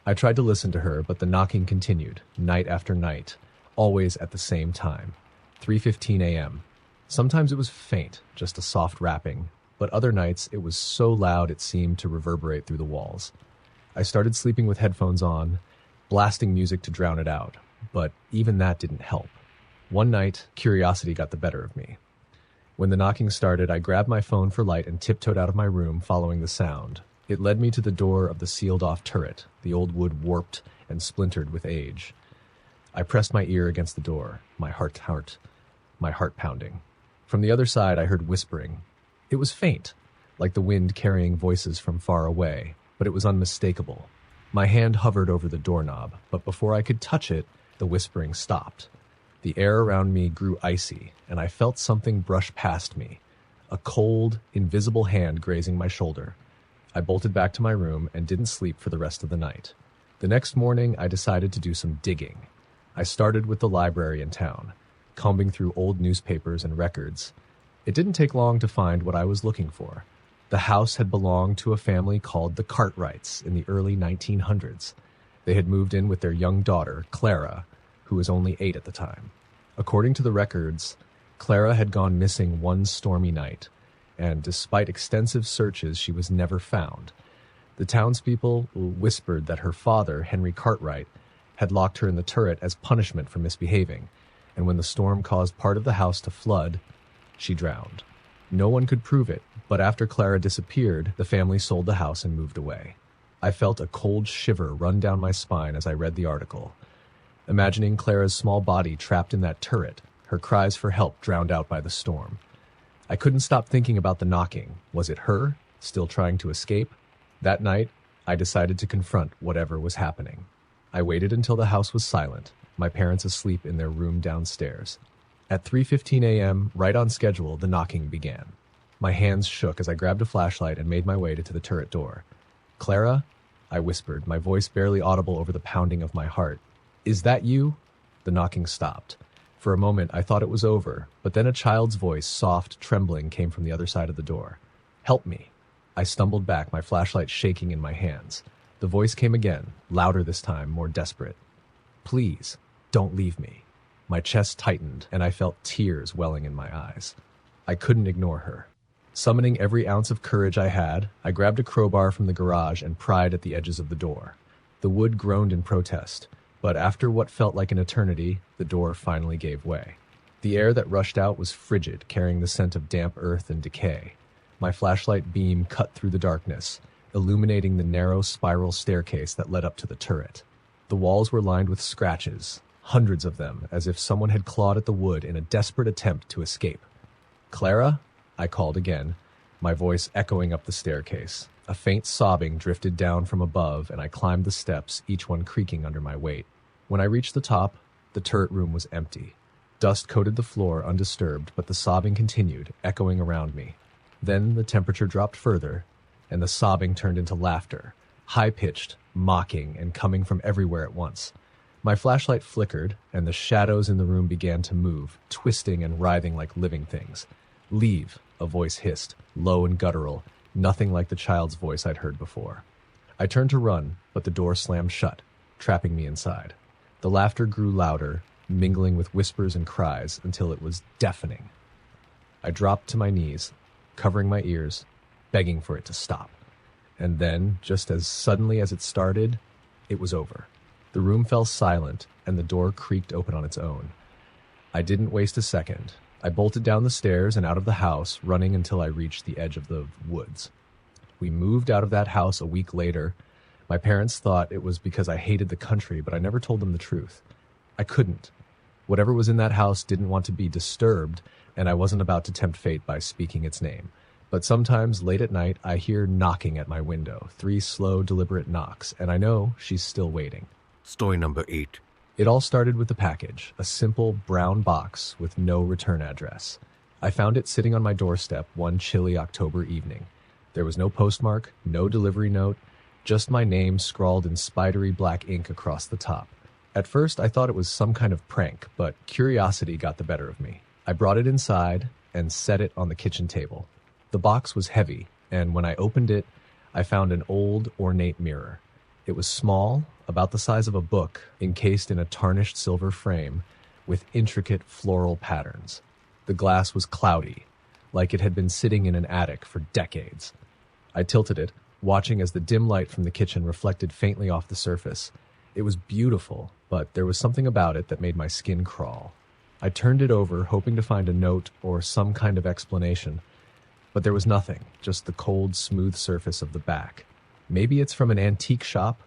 I tried to listen to her, but the knocking continued, night after night, always at the same time, 3:15 a.m. Sometimes it was faint, just a soft rapping, but other nights it was so loud it seemed to reverberate through the walls. I started sleeping with headphones on, blasting music to drown it out, but even that didn't help. One night, curiosity got the better of me. When the knocking started, I grabbed my phone for light and tiptoed out of my room, following the sound. It led me to the door of the sealed-off turret, the old wood warped and splintered with age. I pressed my ear against the door, my heart pounding. From the other side, I heard whispering. It was faint, like the wind carrying voices from far away, but it was unmistakable. My hand hovered over the doorknob, but before I could touch it, the whispering stopped. The air around me grew icy, and I felt something brush past me, a cold, invisible hand grazing my shoulder. I bolted back to my room and didn't sleep for the rest of the night. The next morning, I decided to do some digging. I started with the library in town, combing through old newspapers and records. It didn't take long to find what I was looking for. The house had belonged to a family called the Cartwrights in the early 1900s. They had moved in with their young daughter, Clara, who was only 8 at the time. According to the records, Clara had gone missing one stormy night, and despite extensive searches, she was never found. The townspeople whispered that her father, Henry Cartwright, had locked her in the turret as punishment for misbehaving, and when the storm caused part of the house to flood, she drowned. No one could prove it, but after Clara disappeared, the family sold the house and moved away. I felt a cold shiver run down my spine as I read the article. Imagining Clara's small body trapped in that turret, her cries for help drowned out by the storm. I couldn't stop thinking about the knocking. Was it her, still trying to escape? That night, I decided to confront whatever was happening. I waited until the house was silent, my parents asleep in their room downstairs. At 3:15 a.m., right on schedule, the knocking began. My hands shook as I grabbed a flashlight and made my way to the turret door. "Clara?" I whispered, my voice barely audible over the pounding of my heart. "Is that you?" The knocking stopped. For a moment, I thought it was over, but then a child's voice, soft, trembling, came from the other side of the door. "Help me." I stumbled back, my flashlight shaking in my hands. The voice came again, louder this time, more desperate. "Please, don't leave me." My chest tightened, and I felt tears welling in my eyes. I couldn't ignore her. Summoning every ounce of courage I had, I grabbed a crowbar from the garage and pried at the edges of the door. The wood groaned in protest, but after what felt like an eternity, the door finally gave way. The air that rushed out was frigid, carrying the scent of damp earth and decay. My flashlight beam cut through the darkness, illuminating the narrow spiral staircase that led up to the turret. The walls were lined with scratches, hundreds of them, as if someone had clawed at the wood in a desperate attempt to escape. "Clara?" I called again, my voice echoing up the staircase. A faint sobbing drifted down from above, and I climbed the steps, each one creaking under my weight. When I reached the top, the turret room was empty. Dust coated the floor undisturbed, but the sobbing continued, echoing around me. Then the temperature dropped further, and the sobbing turned into laughter, high-pitched, mocking, and coming from everywhere at once. My flashlight flickered, and the shadows in the room began to move, twisting and writhing like living things. "Leave," a voice hissed, low and guttural, nothing like the child's voice I'd heard before. I turned to run, but the door slammed shut, trapping me inside. The laughter grew louder, mingling with whispers and cries, until it was deafening. I dropped to my knees, covering my ears, begging for it to stop. And then, just as suddenly as it started, it was over. The room fell silent, and the door creaked open on its own. I didn't waste a second. I bolted down the stairs and out of the house, running until I reached the edge of the woods. We moved out of that house a week later. My parents thought it was because I hated the country, but I never told them the truth. I couldn't. Whatever was in that house didn't want to be disturbed, and I wasn't about to tempt fate by speaking its name. But sometimes, late at night, I hear knocking at my window, 3 slow, deliberate knocks, and I know she's still waiting. Story number 8. It all started with the package, a simple brown box with no return address. I found it sitting on my doorstep one chilly October evening. There was no postmark, no delivery note, just my name scrawled in spidery black ink across the top. At first, I thought it was some kind of prank, but curiosity got the better of me. I brought it inside and set it on the kitchen table. The box was heavy, and when I opened it, I found an old, ornate mirror. It was small, about the size of a book, encased in a tarnished silver frame with intricate floral patterns. The glass was cloudy, like it had been sitting in an attic for decades. I tilted it, watching as the dim light from the kitchen reflected faintly off the surface. It was beautiful, but there was something about it that made my skin crawl. I turned it over, hoping to find a note or some kind of explanation. But there was nothing, just the cold, smooth surface of the back. Maybe it's from an antique shop,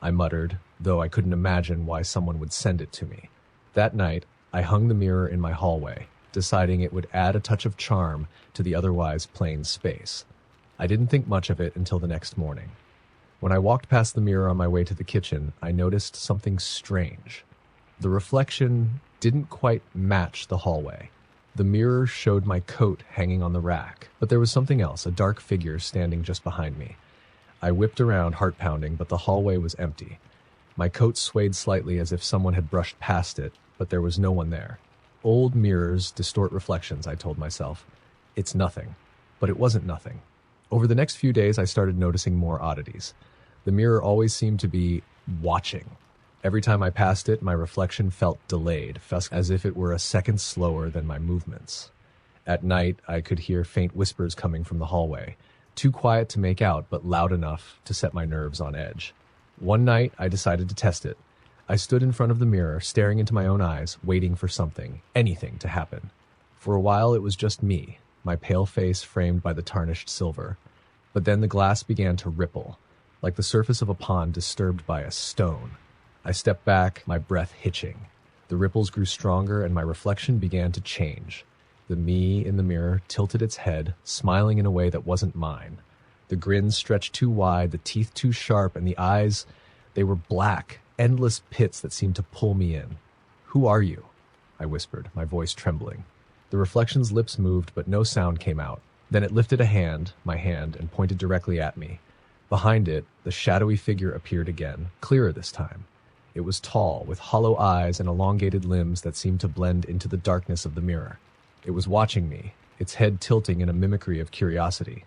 I muttered, though I couldn't imagine why someone would send it to me. That night, I hung the mirror in my hallway, deciding it would add a touch of charm to the otherwise plain space. I didn't think much of it until the next morning. When I walked past the mirror on my way to the kitchen, I noticed something strange. The reflection didn't quite match the hallway. The mirror showed my coat hanging on the rack, but there was something else, a dark figure standing just behind me. I whipped around, heart pounding, but the hallway was empty. My coat swayed slightly as if someone had brushed past it, but there was no one there. Old mirrors distort reflections, I told myself. It's nothing. But it wasn't nothing. Over the next few days, I started noticing more oddities. The mirror always seemed to be watching. Every time I passed it, my reflection felt delayed, as if it were a second slower than my movements. At night, I could hear faint whispers coming from the hallway, too quiet to make out, but loud enough to set my nerves on edge. One night, I decided to test it. I stood in front of the mirror, staring into my own eyes, waiting for something, anything to happen. For a while, it was just me, my pale face framed by the tarnished silver. But then the glass began to ripple, like the surface of a pond disturbed by a stone. I stepped back, my breath hitching. The ripples grew stronger, and my reflection began to change. The me in the mirror tilted its head, smiling in a way that wasn't mine. The grin stretched too wide, the teeth too sharp, and the eyes, they were black, endless pits that seemed to pull me in. "Who are you?" I whispered, my voice trembling. The reflection's lips moved, but no sound came out. Then it lifted a hand, my hand, and pointed directly at me. Behind it, the shadowy figure appeared again, clearer this time. It was tall, with hollow eyes and elongated limbs that seemed to blend into the darkness of the mirror. It was watching me, its head tilting in a mimicry of curiosity.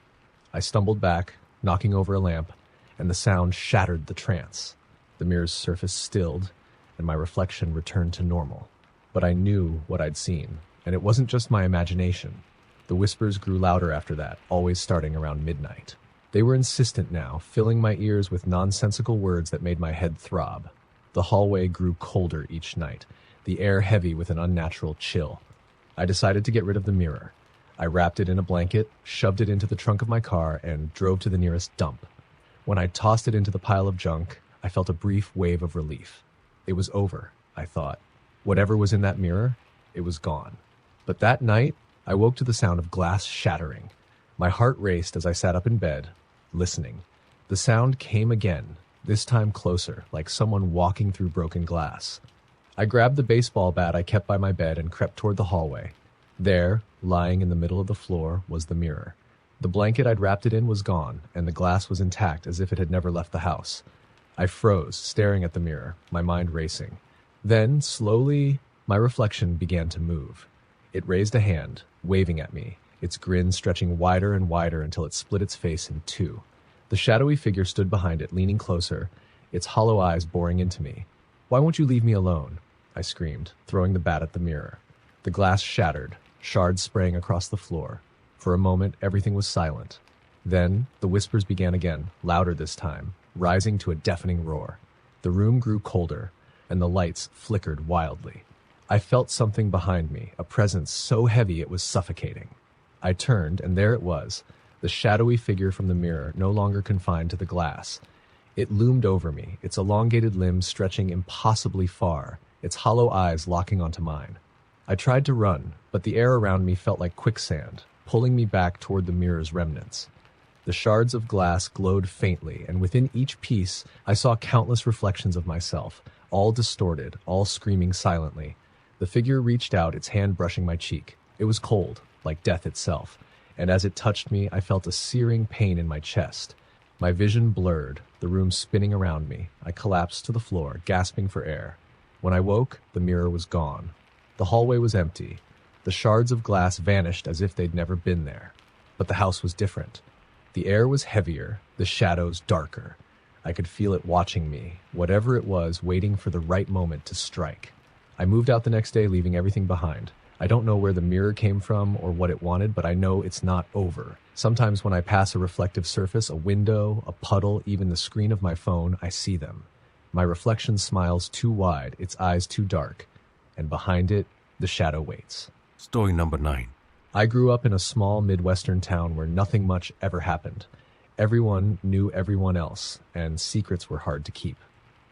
I stumbled back, knocking over a lamp, and the sound shattered the trance. The mirror's surface stilled, and my reflection returned to normal. But I knew what I'd seen, and it wasn't just my imagination. The whispers grew louder after that, always starting around midnight. They were insistent now, filling my ears with nonsensical words that made my head throb. The hallway grew colder each night, the air heavy with an unnatural chill. I decided to get rid of the mirror. I wrapped it in a blanket, shoved it into the trunk of my car, and drove to the nearest dump. When I tossed it into the pile of junk, I felt a brief wave of relief. It was over, I thought. Whatever was in that mirror, it was gone. But that night, I woke to the sound of glass shattering. My heart raced as I sat up in bed, listening. The sound came again, this time closer, like someone walking through broken glass. I grabbed the baseball bat I kept by my bed and crept toward the hallway. There, lying in the middle of the floor, was the mirror. The blanket I'd wrapped it in was gone, and the glass was intact as if it had never left the house. I froze, staring at the mirror, my mind racing. Then, slowly, my reflection began to move. It raised a hand, waving at me, its grin stretching wider and wider until it split its face in two. The shadowy figure stood behind it, leaning closer, its hollow eyes boring into me. "Why won't you leave me alone?" I screamed, throwing the bat at the mirror. The glass shattered, shards spraying across the floor. For a moment, everything was silent. Then, the whispers began again, louder this time, rising to a deafening roar. The room grew colder, and the lights flickered wildly. I felt something behind me, a presence so heavy it was suffocating. I turned, and there it was, the shadowy figure from the mirror, no longer confined to the glass. It loomed over me, its elongated limbs stretching impossibly far, its hollow eyes locking onto mine. I tried to run, but the air around me felt like quicksand, pulling me back toward the mirror's remnants. The shards of glass glowed faintly, and within each piece I saw countless reflections of myself, all distorted, all screaming silently. The figure reached out, its hand brushing my cheek. It was cold, like death itself, and as it touched me, I felt a searing pain in my chest. My vision blurred, the room spinning around me. I collapsed to the floor, gasping for air. When I woke, the mirror was gone. The hallway was empty. The shards of glass vanished as if they'd never been there. But the house was different. The air was heavier, the shadows darker. I could feel it watching me, whatever it was, waiting for the right moment to strike. I moved out the next day, leaving everything behind. I don't know where the mirror came from or what it wanted, but I know it's not over. Sometimes when I pass a reflective surface, a window, a puddle, even the screen of my phone, I see them. My reflection smiles too wide, its eyes too dark, and behind it, The Shadow Waits. Story number 9. I grew up in a small Midwestern town where nothing much ever happened. Everyone knew everyone else, and secrets were hard to keep.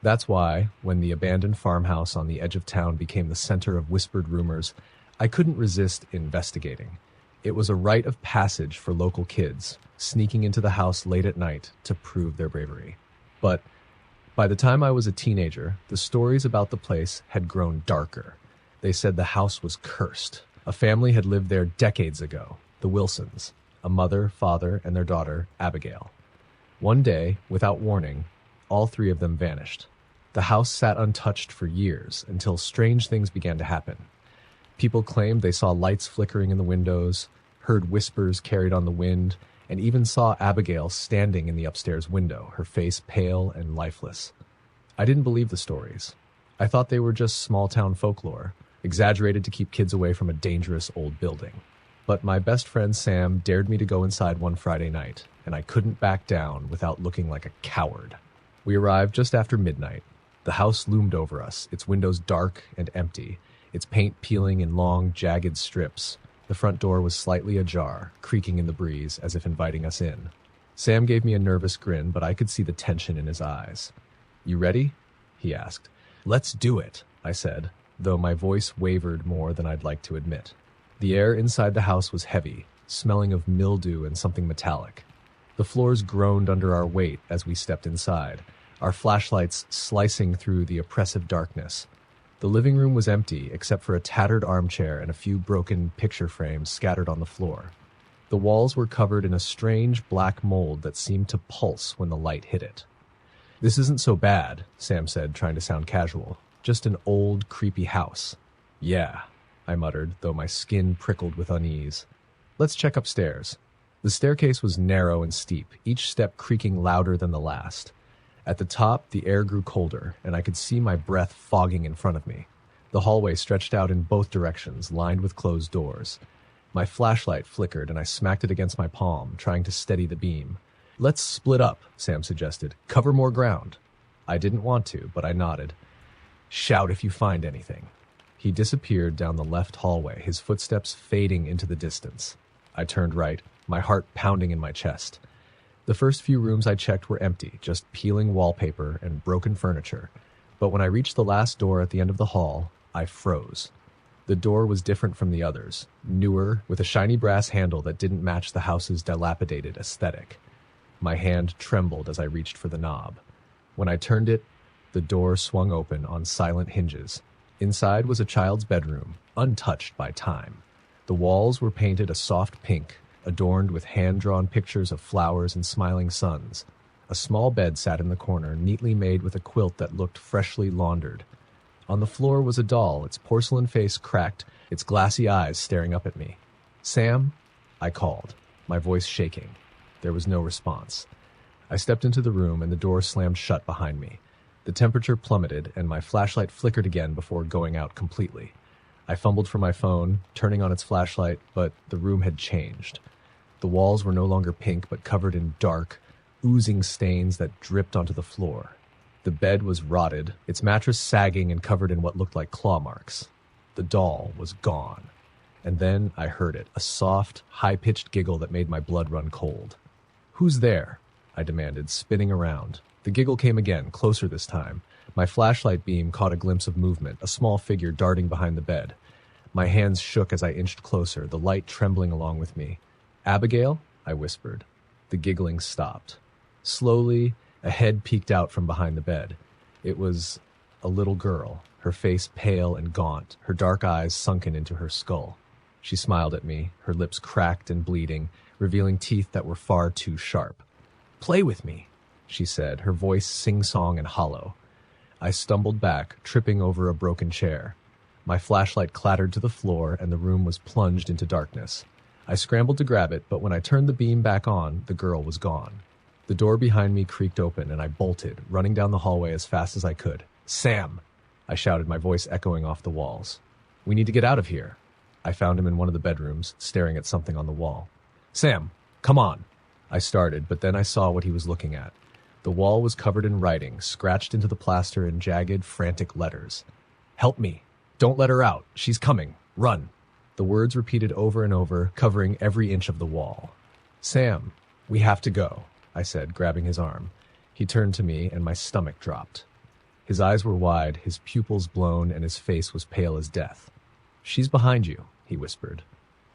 That's why, when the abandoned farmhouse on the edge of town became the center of whispered rumors, I couldn't resist investigating. It was a rite of passage for local kids, sneaking into the house late at night to prove their bravery. But by the time I was a teenager, the stories about the place had grown darker. They said the house was cursed. A family had lived there decades ago, the Wilsons, a mother, father, and their daughter, Abigail. One day, without warning, all three of them vanished. The house sat untouched for years until strange things began to happen. People claimed they saw lights flickering in the windows, heard whispers carried on the wind, and even saw Abigail standing in the upstairs window, her face pale and lifeless. I didn't believe the stories. I thought they were just small-town folklore, exaggerated to keep kids away from a dangerous old building. But my best friend Sam dared me to go inside one Friday night, and I couldn't back down without looking like a coward. We arrived just after midnight. The house loomed over us, its windows dark and empty, its paint peeling in long, jagged strips. The front door was slightly ajar, creaking in the breeze as if inviting us in. Sam gave me a nervous grin, but I could see the tension in his eyes. "You ready?" he asked. "Let's do it," I said, though my voice wavered more than I'd like to admit. The air inside the house was heavy, smelling of mildew and something metallic. The floors groaned under our weight as we stepped inside, our flashlights slicing through the oppressive darkness. The living room was empty except for a tattered armchair and a few broken picture frames scattered on the floor. The walls were covered in a strange black mold that seemed to pulse when the light hit it. "This isn't so bad," Sam said, trying to sound casual. "Just an old, creepy house." "Yeah," I muttered, though my skin prickled with unease. "Let's check upstairs." The staircase was narrow and steep, each step creaking louder than the last. At the top, the air grew colder, and I could see my breath fogging in front of me. The hallway stretched out in both directions, lined with closed doors. My flashlight flickered, and I smacked it against my palm, trying to steady the beam. "Let's split up," Sam suggested. "Cover more ground." I didn't want to, but I nodded. "Shout if you find anything." He disappeared down the left hallway, his footsteps fading into the distance. I turned right, my heart pounding in my chest. The first few rooms I checked were empty, just peeling wallpaper and broken furniture. But when I reached the last door at the end of the hall, I froze. The door was different from the others, newer, with a shiny brass handle that didn't match the house's dilapidated aesthetic. My hand trembled as I reached for the knob. When I turned it, the door swung open on silent hinges. Inside was a child's bedroom, untouched by time. The walls were painted a soft pink, adorned with hand-drawn pictures of flowers and smiling suns. A small bed sat in the corner, neatly made with a quilt that looked freshly laundered. On the floor was a doll, its porcelain face cracked, its glassy eyes staring up at me. "Sam?" I called, my voice shaking. There was no response. I stepped into the room and the door slammed shut behind me. The temperature plummeted and my flashlight flickered again before going out completely. I fumbled for my phone, turning on its flashlight, but the room had changed. The walls were no longer pink, but covered in dark, oozing stains that dripped onto the floor. The bed was rotted, its mattress sagging and covered in what looked like claw marks. The doll was gone. And then I heard it, a soft, high-pitched giggle that made my blood run cold. "Who's there?" I demanded, spinning around. The giggle came again, closer this time. My flashlight beam caught a glimpse of movement, a small figure darting behind the bed. My hands shook as I inched closer, the light trembling along with me. "Abigail?" I whispered. The giggling stopped. Slowly, a head peeked out from behind the bed. It was a little girl, her face pale and gaunt, her dark eyes sunken into her skull. She smiled at me, her lips cracked and bleeding, revealing teeth that were far too sharp. "Play with me," she said, her voice sing-song and hollow. I stumbled back, tripping over a broken chair. My flashlight clattered to the floor, and the room was plunged into darkness. I scrambled to grab it, but when I turned the beam back on, the girl was gone. The door behind me creaked open, and I bolted, running down the hallway as fast as I could. "Sam!" I shouted, my voice echoing off the walls. "We need to get out of here." I found him in one of the bedrooms, staring at something on the wall. "Sam, come on!" I started, but then I saw what he was looking at. The wall was covered in writing, scratched into the plaster in jagged, frantic letters. "Help me! Don't let her out. She's coming. Run. The words repeated over and over, covering every inch of the wall. Sam, we have to go, I said, grabbing his arm. He turned to me, and my stomach dropped. His eyes were wide, his pupils blown, and his face was pale as death. She's behind you, he whispered.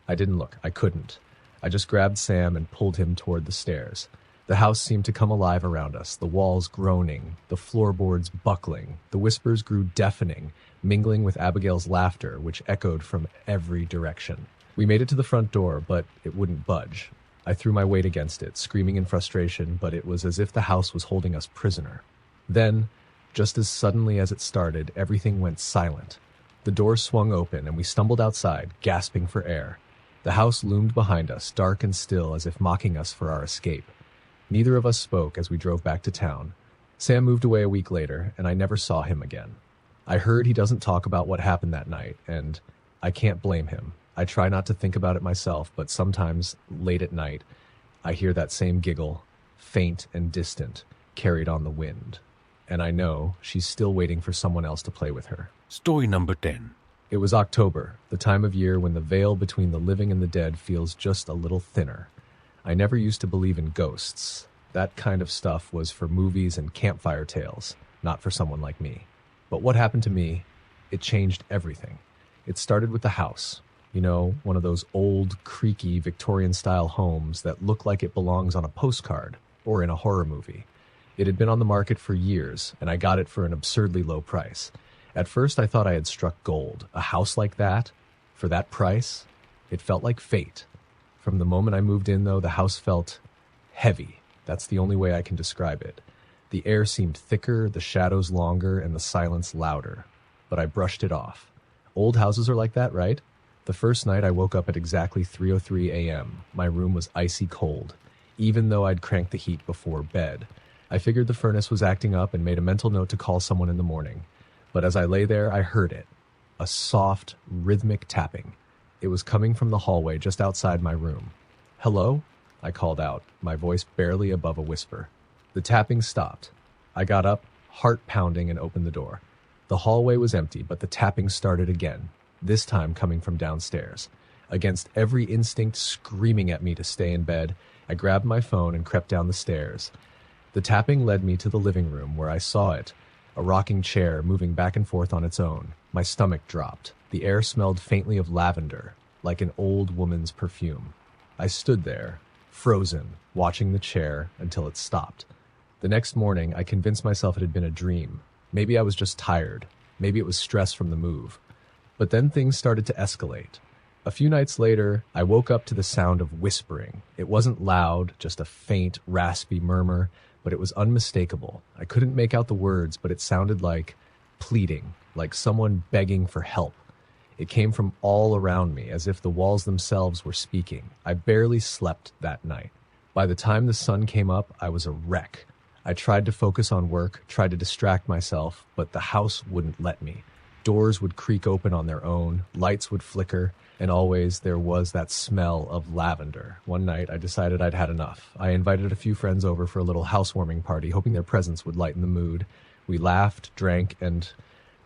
I didn't look. I couldn't. I just grabbed Sam and pulled him toward the stairs. The house seemed to come alive around us, the walls groaning, the floorboards buckling. The whispers grew deafening, mingling with Abigail's laughter, which echoed from every direction. We made it to the front door, but it wouldn't budge. I threw my weight against it, screaming in frustration, but it was as if the house was holding us prisoner. Then, just as suddenly as it started, everything went silent. The door swung open, and we stumbled outside, gasping for air. The house loomed behind us, dark and still, as if mocking us for our escape. Neither of us spoke as we drove back to town. Sam moved away a week later, and I never saw him again. I heard he doesn't talk about what happened that night, and I can't blame him. I try not to think about it myself, but sometimes, late at night, I hear that same giggle, faint and distant, carried on the wind. And I know she's still waiting for someone else to play with her. Story number 10. It was October, the time of year when the veil between the living and the dead feels just a little thinner. I never used to believe in ghosts. That kind of stuff was for movies and campfire tales, not for someone like me. But what happened to me, it changed everything. It started with the house. You know, one of those old, creaky, Victorian-style homes that look like it belongs on a postcard or in a horror movie. It had been on the market for years, and I got it for an absurdly low price. At first, I thought I had struck gold. A house like that, for that price, it felt like fate. From the moment I moved in, though, the house felt heavy. That's the only way I can describe it. The air seemed thicker, the shadows longer, and the silence louder. But I brushed it off. Old houses are like that, right? The first night I woke up at exactly 3:03 a.m. My room was icy cold, even though I'd cranked the heat before bed. I figured the furnace was acting up and made a mental note to call someone in the morning. But as I lay there, I heard it. A soft, rhythmic tapping. It was coming from the hallway just outside my room. "Hello?" I called out, my voice barely above a whisper. The tapping stopped. I got up, heart pounding, and opened the door. The hallway was empty, but the tapping started again, this time coming from downstairs. Against every instinct screaming at me to stay in bed, I grabbed my phone and crept down the stairs. The tapping led me to the living room, where I saw it, a rocking chair moving back and forth on its own. My stomach dropped. The air smelled faintly of lavender, like an old woman's perfume. I stood there, frozen, watching the chair until it stopped. The next morning, I convinced myself it had been a dream. Maybe I was just tired. Maybe it was stress from the move. But then things started to escalate. A few nights later, I woke up to the sound of whispering. It wasn't loud, just a faint, raspy murmur, but it was unmistakable. I couldn't make out the words, but it sounded like pleading, like someone begging for help. It came from all around me, as if the walls themselves were speaking. I barely slept that night. By the time the sun came up, I was a wreck. I tried to focus on work, tried to distract myself, but the house wouldn't let me. Doors would creak open on their own, lights would flicker, and always there was that smell of lavender. One night, I decided I'd had enough. I invited a few friends over for a little housewarming party, hoping their presence would lighten the mood. We laughed, drank, and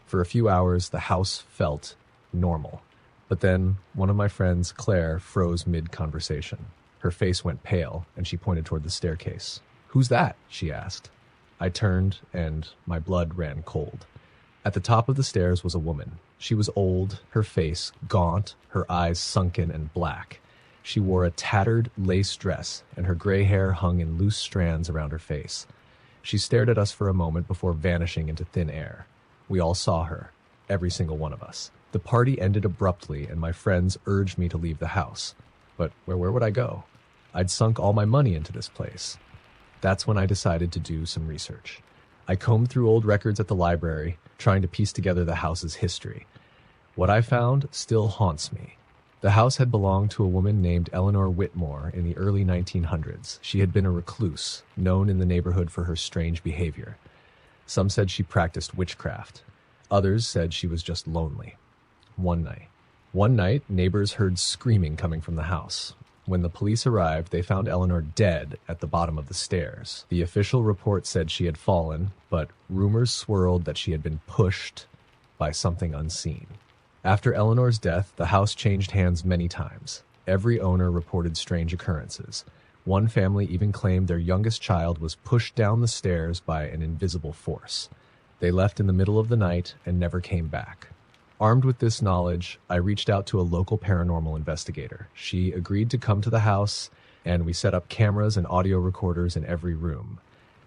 for a few hours, the house felt normal. But then, one of my friends, Claire, froze mid-conversation. Her face went pale, and she pointed toward the staircase. "Who's that?" she asked. I turned, and my blood ran cold. At the top of the stairs was a woman. She was old, her face gaunt, her eyes sunken and black. She wore a tattered lace dress, and her gray hair hung in loose strands around her face. She stared at us for a moment before vanishing into thin air. We all saw her, every single one of us. The party ended abruptly, and my friends urged me to leave the house. But where would I go? I'd sunk all my money into this place. That's when I decided to do some research. I combed through old records at the library, trying to piece together the house's history. What I found still haunts me. The house had belonged to a woman named Eleanor Whitmore in the early 1900s. She had been a recluse, known in the neighborhood for her strange behavior. Some said she practiced witchcraft. Others said she was just lonely. One night, neighbors heard screaming coming from the house. When the police arrived, they found Eleanor dead at the bottom of the stairs. The official report said she had fallen, but rumors swirled that she had been pushed by something unseen. After Eleanor's death, the house changed hands many times. Every owner reported strange occurrences. One family even claimed their youngest child was pushed down the stairs by an invisible force. They left in the middle of the night and never came back. Armed with this knowledge, I reached out to a local paranormal investigator. She agreed to come to the house, and we set up cameras and audio recorders in every room.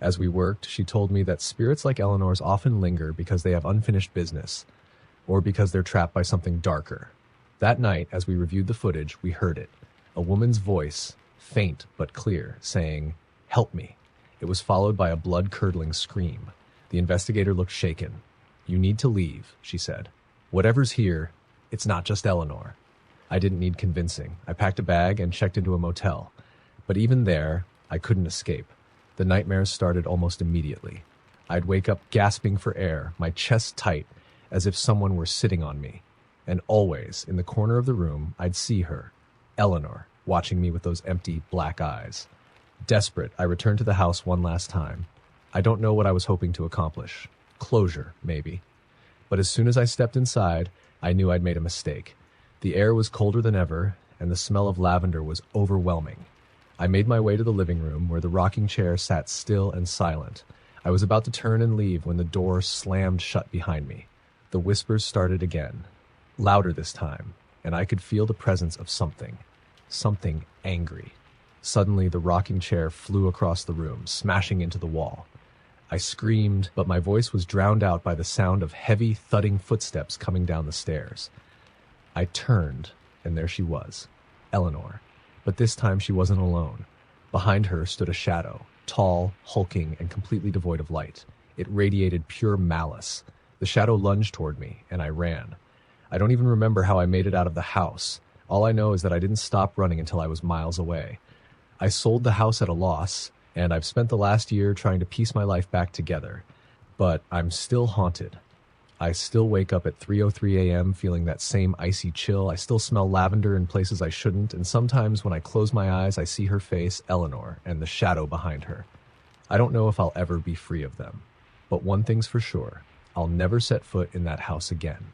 As we worked, she told me that spirits like Eleanor's often linger because they have unfinished business, or because they're trapped by something darker. That night, as we reviewed the footage, we heard it. A woman's voice, faint but clear, saying, "Help me." It was followed by a blood-curdling scream. The investigator looked shaken. "You need to leave," she said. "Whatever's here, it's not just Eleanor." I didn't need convincing. I packed a bag and checked into a motel. But even there, I couldn't escape. The nightmares started almost immediately. I'd wake up gasping for air, my chest tight, as if someone were sitting on me. And always, in the corner of the room, I'd see her, Eleanor, watching me with those empty, black eyes. Desperate, I returned to the house one last time. I don't know what I was hoping to accomplish. Closure, maybe. But as soon as I stepped inside, I knew I'd made a mistake. The air was colder than ever, and the smell of lavender was overwhelming. I made my way to the living room, where the rocking chair sat still and silent. I was about to turn and leave when the door slammed shut behind me. The whispers started again, louder this time, and I could feel the presence of something angry. Suddenly, the rocking chair flew across the room, smashing into the wall. I screamed, but my voice was drowned out by the sound of heavy, thudding footsteps coming down the stairs. I turned, and there she was, Eleanor. But this time she wasn't alone. Behind her stood a shadow, tall, hulking, and completely devoid of light. It radiated pure malice. The shadow lunged toward me, and I ran. I don't even remember how I made it out of the house. All I know is that I didn't stop running until I was miles away. I sold the house at a loss, and I've spent the last year trying to piece my life back together. But I'm still haunted. I still wake up at 3:03 a.m. feeling that same icy chill. I still smell lavender in places I shouldn't, and sometimes when I close my eyes, I see her face, Eleanor, and the shadow behind her. I don't know if I'll ever be free of them. But one thing's for sure, I'll never set foot in that house again.